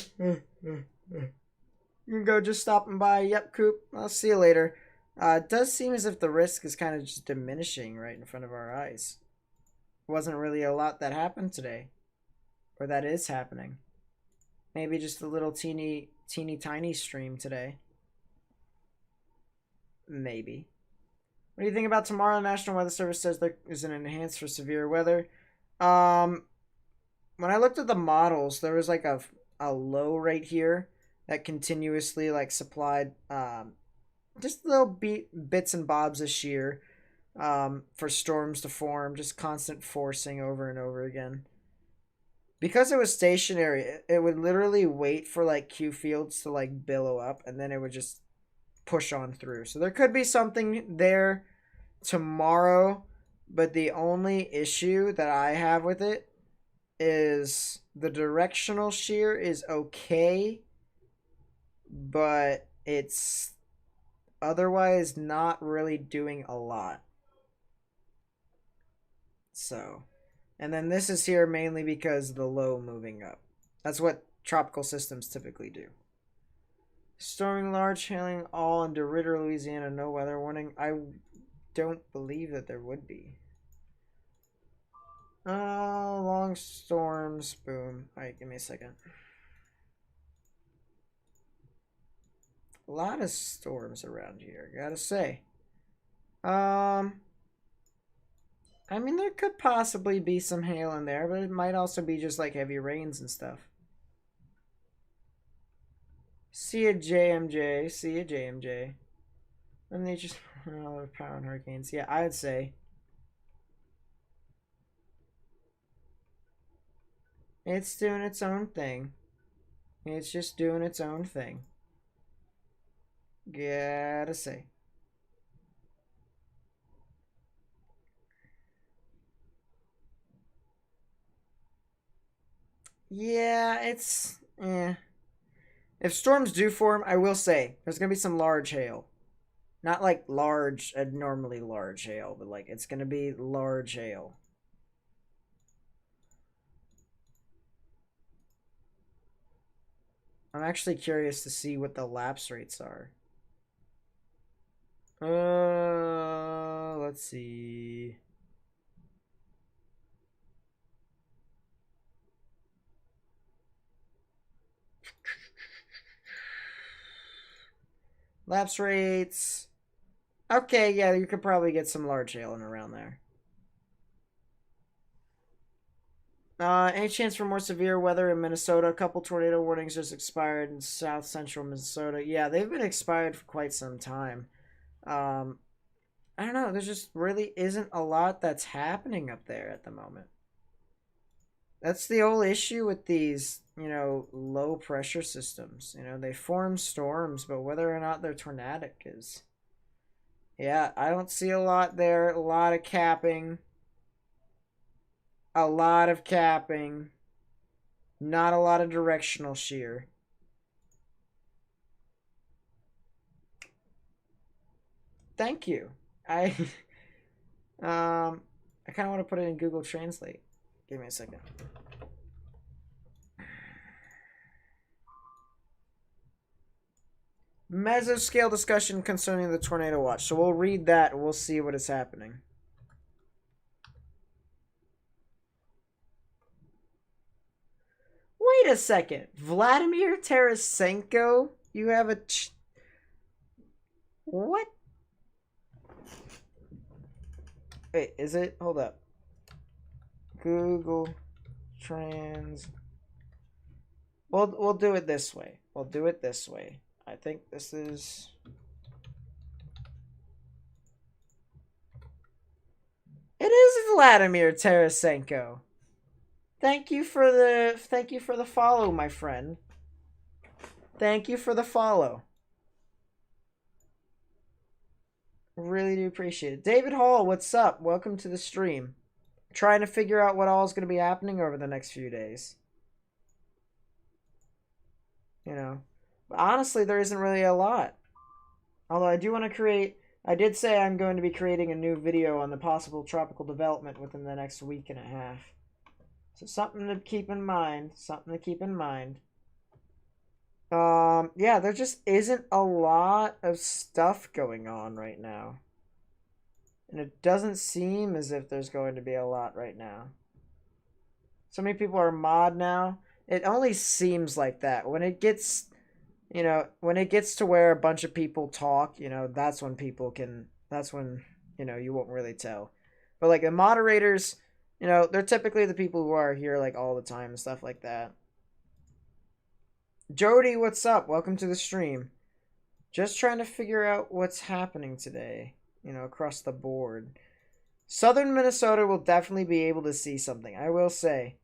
can go just stopping by. Yep, Coop. I'll see you later. It does seem as if the risk is kind of just diminishing right in front of our eyes. Wasn't really a lot that happened today. Or that is happening. Maybe just a little teeny tiny stream today. Maybe. What do you think about tomorrow? The National Weather Service says there is an enhanced for severe weather. When I looked at the models, there was like a low right here that continuously like supplied just little bits and bobs of shear for storms to form, just constant forcing over and over again. Because it was stationary, it would literally wait for like Q fields to like billow up, and then it would just push on through. So there could be something there tomorrow, but the only issue that I have with it is the directional shear is okay, but it's otherwise not really doing a lot. So, and then this is here mainly because of the low moving up. That's what tropical systems typically do. Storming large, hailing all in DeRidder, Louisiana, no weather warning. I don't believe that there would be. Long storms, boom. Alright, give me a second. A lot of storms around here, gotta say. I mean, there could possibly be some hail in there, but it might also be just like heavy rains and stuff. See ya, JMJ. See ya, JMJ. And they just power and hurricanes. Yeah, I'd say. It's doing its own thing. It's just doing its own thing. Gotta say. Yeah, it's... If storms do form, I will say, there's going to be some large hail. Not like large, abnormally large hail, but like it's going to be large hail. I'm actually curious to see what the lapse rates are. Let's see. Lapse rates. Okay, yeah, you could probably get some large hail in around there. Any chance for more severe weather in Minnesota? A couple tornado warnings just expired in south central Minnesota. Yeah, they've been expired for quite some time. I don't know. There just really isn't a lot that's happening up there at the moment. That's the whole issue with these, low pressure systems. They form storms, but whether or not they're tornadic is. Yeah, I don't see a lot there. A lot of capping. A lot of capping. Not a lot of directional shear. Thank you. I kind of want to put it in Google Translate. Give me a second. Mesoscale discussion concerning the tornado watch. So we'll read that and we'll see what is happening. Wait a second. Vladimir Tarasenko? You have a... What? Wait, is it? Hold up. Google Trans... We'll do it this way. We'll do it this way. I think this is... It is Vladimir Tarasenko. Thank you for the follow, my friend. Thank you for the follow. Really do appreciate it. David Hall, what's up? Welcome to the stream. Trying to figure out what all is going to be happening over the next few days. But honestly, there isn't really a lot. Although I do want to create... I did say I'm going to be creating a new video on the possible tropical development within the next week and a half. So something to keep in mind. Something to keep in mind. Yeah, there just isn't a lot of stuff going on right now. And it doesn't seem as if there's going to be a lot right now. So many people are mod now. It only seems like that. When it gets, to where a bunch of people talk, that's when you won't really tell. But like the moderators, they're typically the people who are here like all the time and stuff like that. Jody, what's up? Welcome to the stream. Just trying to figure out what's happening today, across the board. Southern Minnesota will definitely be able to see something, I will say.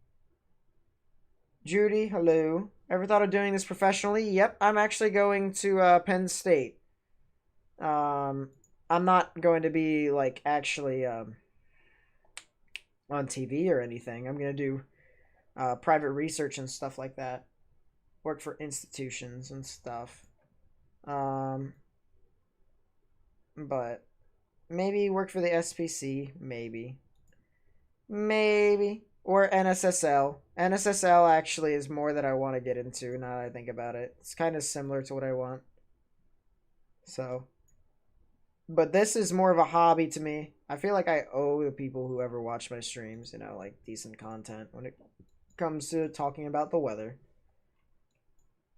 Judy, hello. Ever thought of doing this professionally? Yep, I'm actually going to Penn State. I'm not going to be like actually on TV or anything. I'm going to do private research and stuff like that. Work for institutions and stuff. But maybe work for the SPC. Maybe. Or NSSL. NSSL actually is more that I want to get into now that I think about it. It's kind of similar to what I want. So. But this is more of a hobby to me. I feel like I owe the people who ever watch my streams, like decent content when it comes to talking about the weather.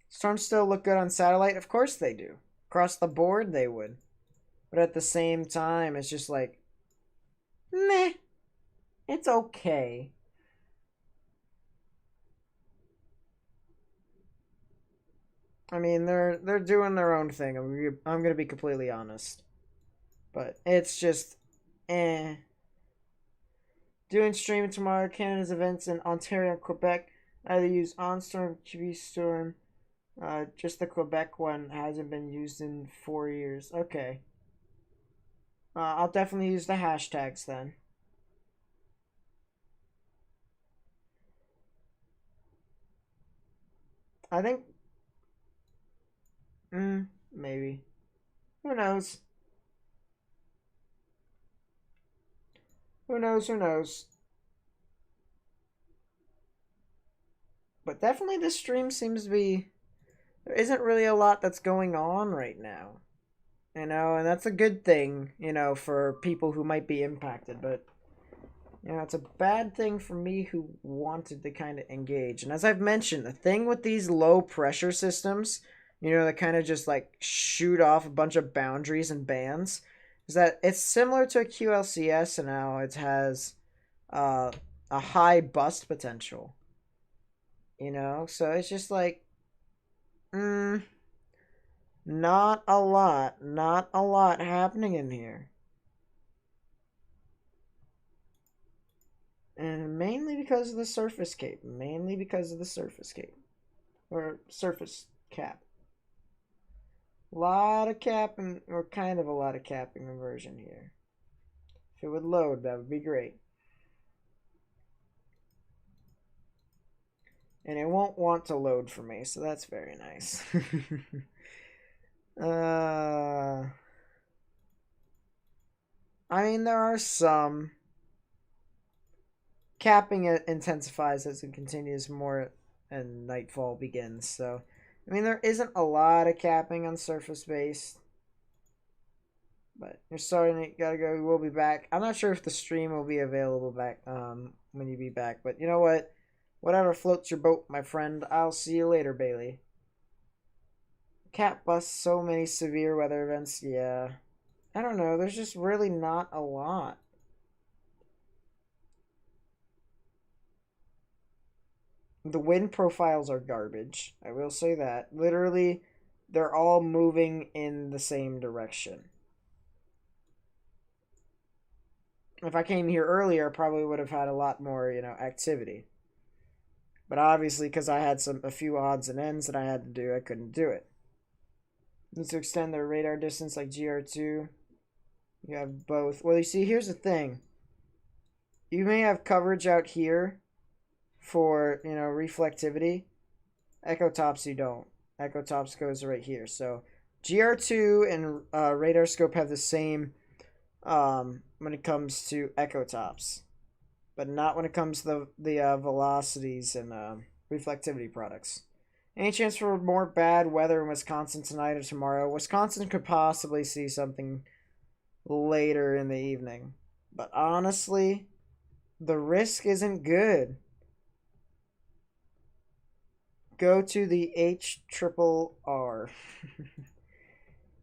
Storms still look good on satellite? Of course they do. Across the board, they would. But at the same time, it's just like, meh. It's okay. I mean, they're doing their own thing. I'm gonna be completely honest, but it's just, eh. Doing streaming tomorrow. Canada's events in Ontario and Quebec. Either use OnStorm, QStorm. Just the Quebec one hasn't been used in 4 years. Okay. I'll definitely use the hashtags then. I think. Maybe. Who knows? Who knows? Who knows? But definitely this stream seems to be. There isn't really a lot that's going on right now. And that's a good thing, for people who might be impacted. But, it's a bad thing for me who wanted to kind of engage. And as I've mentioned, the thing with these low pressure systems, that kind of just like shoot off a bunch of boundaries and bands, is that it's similar to a QLCS and how it has a high bust potential. So it's just like, not a lot happening in here. And mainly because of the surface cape. Or surface cap. Lot of capping, or kind of a lot of capping inversion here. If it would load, that would be great. And it won't want to load for me, so that's very nice. I mean, there are some. Capping it intensifies as it continues more and nightfall begins, so I mean, there isn't a lot of capping on surface base. But you're starting it, gotta go, we'll be back. I'm not sure if the stream will be available back when you be back, but you know what? Whatever floats your boat, my friend. I'll see you later, Bailey. Cap bust, so many severe weather events, yeah. I don't know, there's just really not a lot. The wind profiles are garbage. I will say that. Literally, they're all moving in the same direction. If I came here earlier, I probably would have had a lot more, activity. But obviously, because I had a few odds and ends that I had to do, I couldn't do it. Need to extend their radar distance like GR2. You have both. Well, you see, here's the thing. You may have coverage out here for, reflectivity. Echotops you don't. Echotops goes right here. So GR2 and radar scope have the same when it comes to echotops, but not when it comes to the velocities and reflectivity products. Any chance for more bad weather in Wisconsin tonight or tomorrow? Wisconsin could possibly see something later in the evening, but honestly, the risk isn't good. Go to the HRRR.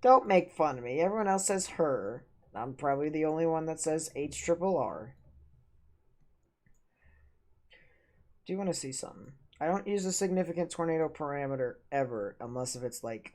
Don't make fun of me. Everyone else says her. I'm probably the only one that says HRRR. Do you want to see something? I don't use a significant tornado parameter ever, unless if it's like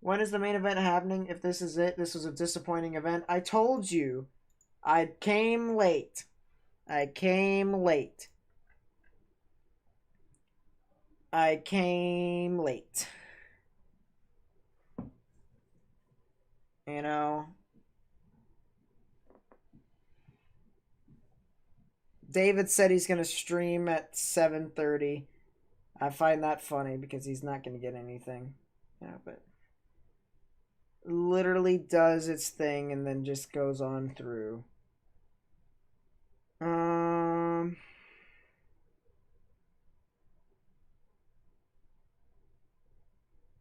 When is the main event happening? If this is it, this was a disappointing event. I told you. I came late. I came late. I came late. You know? David said he's going to stream at 7:30. I find that funny because he's not going to get anything. Yeah, but literally does its thing and then just goes on through.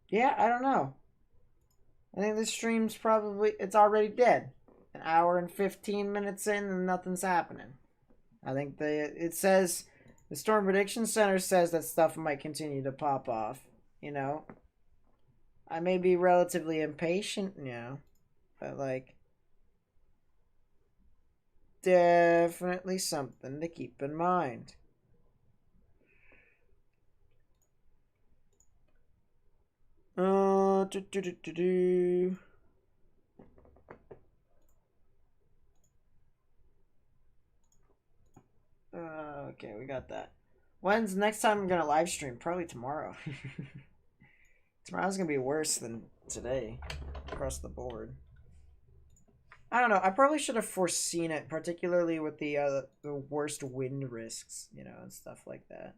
Yeah, I don't know. I think this stream's probably it's already dead. An hour and 15 minutes in and nothing's happening. I think it says the Storm Prediction Center says that stuff might continue to pop off, you know. I may be relatively impatient, but like definitely something to keep in mind. Do, do, do, do, do. Okay, we got that. When's the next time I'm gonna live stream? Probably tomorrow. Tomorrow's gonna be worse than today across the board. I don't know. I probably should have foreseen it, particularly with the worst wind risks, and stuff like that.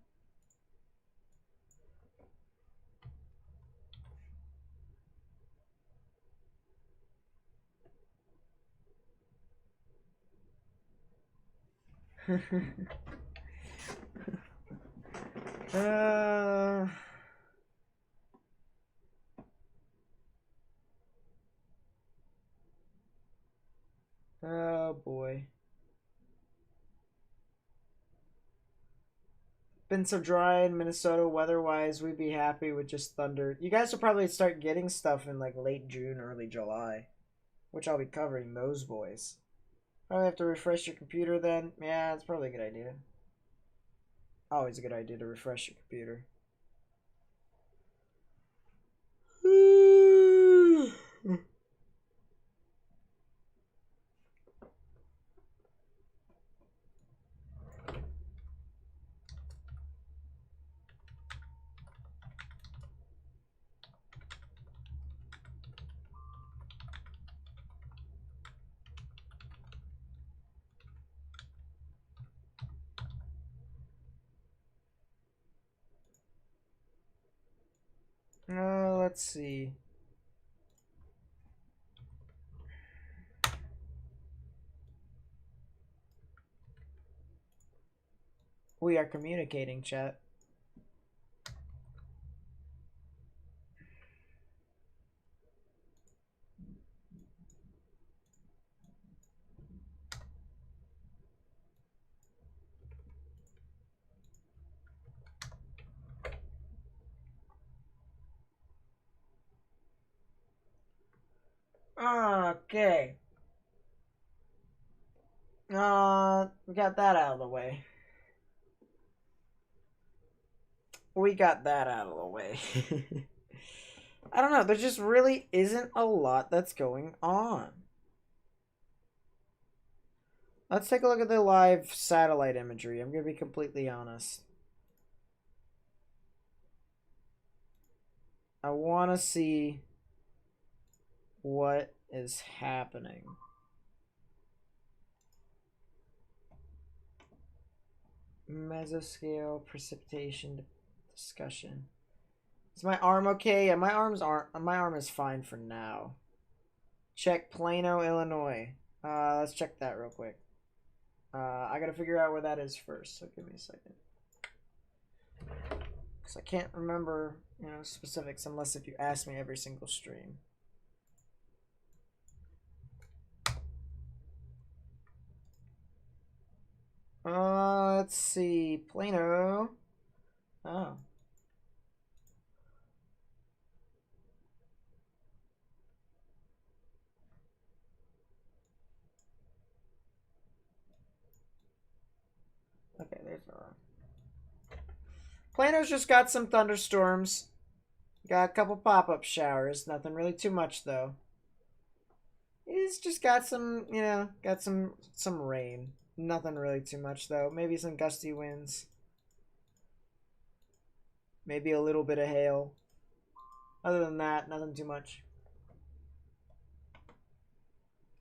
Oh boy. Been so dry in Minnesota weather-wise, we'd be happy with just thunder. You guys will probably start getting stuff in like late June, early July, which I'll be covering those boys. Probably have to refresh your computer then. Yeah, it's probably a good idea. Always a good idea to refresh your computer. Let's see. We are communicating, chat. Okay. We got that out of the way. We got that out of the way. I don't know. There just really isn't a lot that's going on. Let's take a look at the live satellite imagery. I'm going to be completely honest. I want to see what is happening. Mesoscale precipitation discussion. Is my arm okay? Yeah, my arm is fine for now. Check Plano, Illinois. Let's check that real quick. I gotta figure out where that is first, so give me a second. Because I can't remember, specifics unless if you ask me every single stream. Let's see. Plano. Oh. Okay, there's our... Plano's just got some thunderstorms. Got a couple pop-up showers. Nothing really too much though. It's just got some, you know, got some rain. Nothing really too much though. Maybe some gusty winds. Maybe a little bit of hail. Other than that, nothing too much.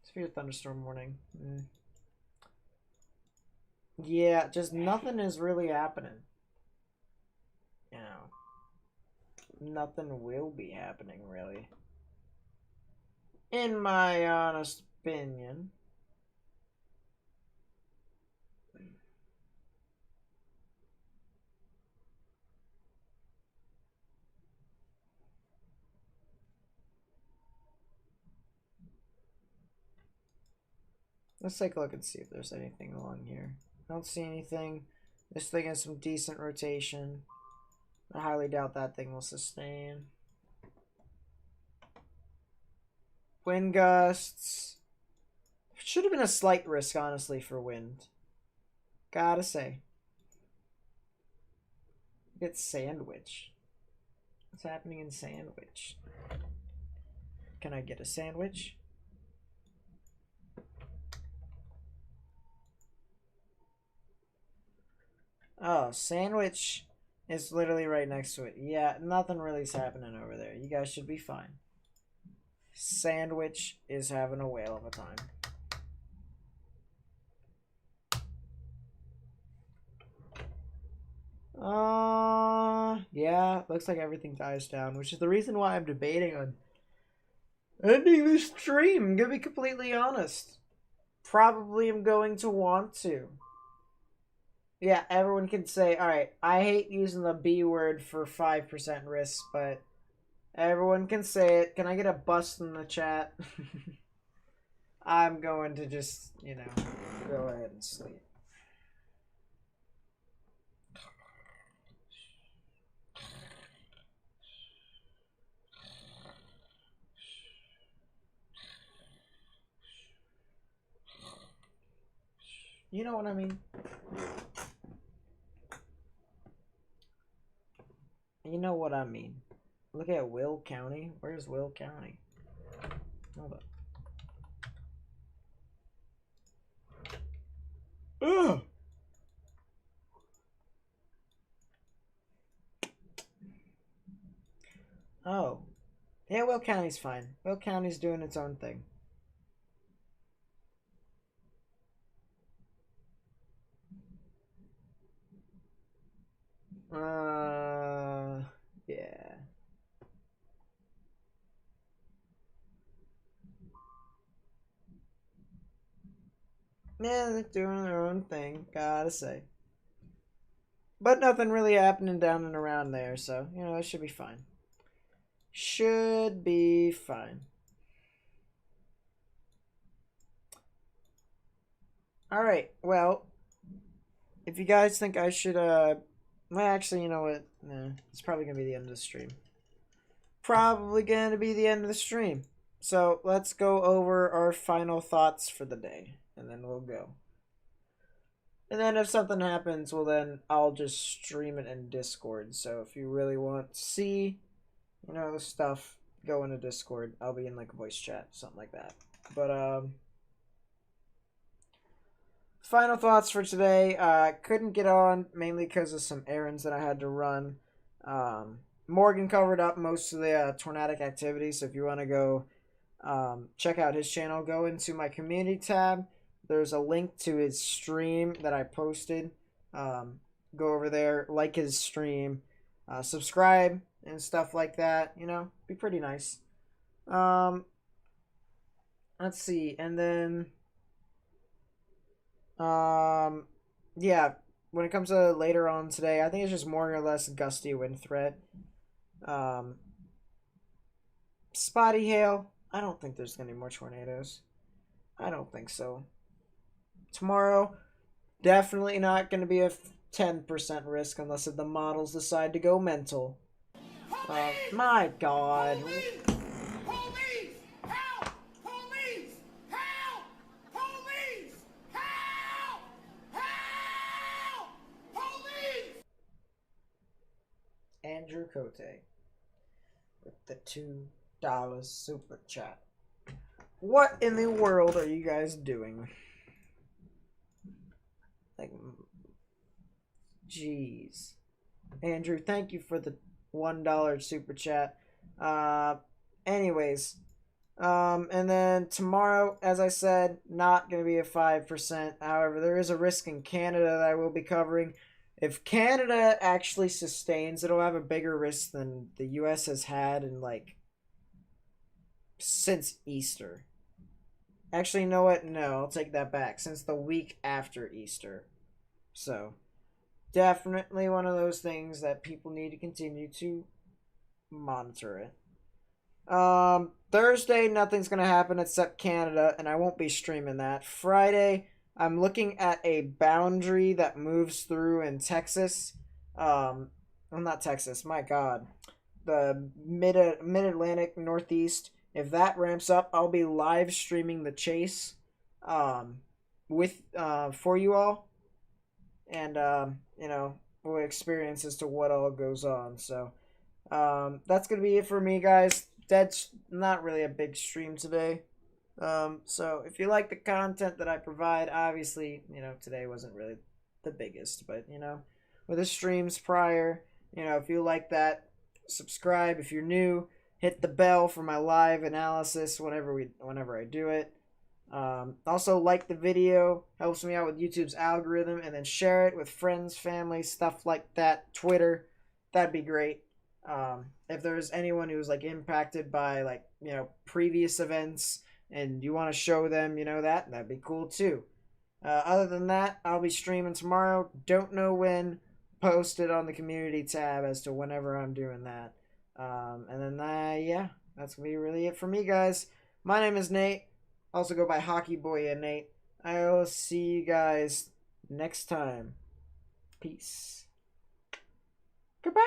Severe thunderstorm warning. Yeah, just nothing is really happening. You know, nothing will be happening really. In my honest opinion. Let's take a look and see if there's anything along here. I don't see anything. This thing has some decent rotation. I highly doubt that thing will sustain. Wind gusts. Should have been a slight risk, honestly, for wind. Gotta say. Get sandwich. What's happening in sandwich? Can I get a sandwich? Oh, sandwich is literally right next to it. Yeah, nothing really's happening over there. You guys should be fine. Sandwich is having a whale of a time. Yeah, looks like everything dies down, which is the reason why I'm debating on ending this stream. I'm gonna be completely honest. Probably am going to want to. Yeah, everyone can say, alright, I hate using the B word for 5% risk, but everyone can say it. Can I get a bust in the chat? I'm going to just, you know, go ahead and sleep. You know what I mean? You know what I mean. Look at Will County. Where's Will County? Hold up. Ugh. Oh. Yeah, Will County's fine. Will County's doing its own thing. Yeah. Yeah, they're doing their own thing, gotta say. But nothing really happening down and around there, so, you know, it should be fine. Should be fine. Alright, well, if you guys think I should, well, actually, you know what? Nah, it's probably gonna be the end of the stream. Probably gonna be the end of the stream. So, let's go over our final thoughts for the day, and then we'll go. And then if something happens, well then I'll just stream it in Discord. So if you really want to see, you know, the stuff, go into Discord. I'll be in like a voice chat, something like that. But final thoughts for today. Couldn't get on mainly because of some errands that I had to run. Morgan covered up most of the tornadic activities. So if you want to go check out his channel, go into my community tab. There's a link to his stream that I posted. Go over there, like his stream, subscribe and stuff like that. You know, be pretty nice. Let's see, and then yeah. When it comes to later on today, I think it's just more or less gusty wind threat. Spotty hail. I don't think there's gonna be more tornadoes. I don't think so. Tomorrow, definitely not going to be a 10% risk unless the models decide to go mental. My God. Police! Police! Help! Police! Help! Police! Help! Help! Police! Andrew Cote. with the $2 super chat. What in the world are you guys doing? Like, jeez. Andrew, thank you for the $1 super chat. Anyways, and then tomorrow, as I said, not going to be a 5%. However, there is a risk in Canada that I will be covering. If Canada actually sustains, it'll have a bigger risk than the US has had in, like, since Easter. Actually, you know what? No, I'll take that back. Since the week after Easter. So, definitely one of those things that people need to continue to monitor it. Thursday, nothing's gonna happen except Canada, and I won't be streaming that. Friday, I'm looking at a boundary that moves through in Texas. Well, not Texas, my God. The mid-Atlantic Northeast. If that ramps up, I'll be live streaming the chase with for you all. And we'll experience as to what all goes on. So that's gonna be it for me, guys. That's not really a big stream today. So if you like the content that I provide, obviously, today wasn't really the biggest, but with the streams prior, if you like that, subscribe. If you're new, hit the bell for my live analysis whenever I do it. Also like the video, helps me out with YouTube's algorithm, and then share it with friends, family, stuff like that. Twitter, that'd be great. If there's anyone who's like impacted by previous events and you want to show them, that'd be cool too. Other than that, I'll be streaming tomorrow. Don't know when. Post it on the community tab as to whenever I'm doing that. And then that's gonna be really it for me, guys. My name is Nate. Also go by Hockey Boy and Nate. I will see you guys next time. Peace.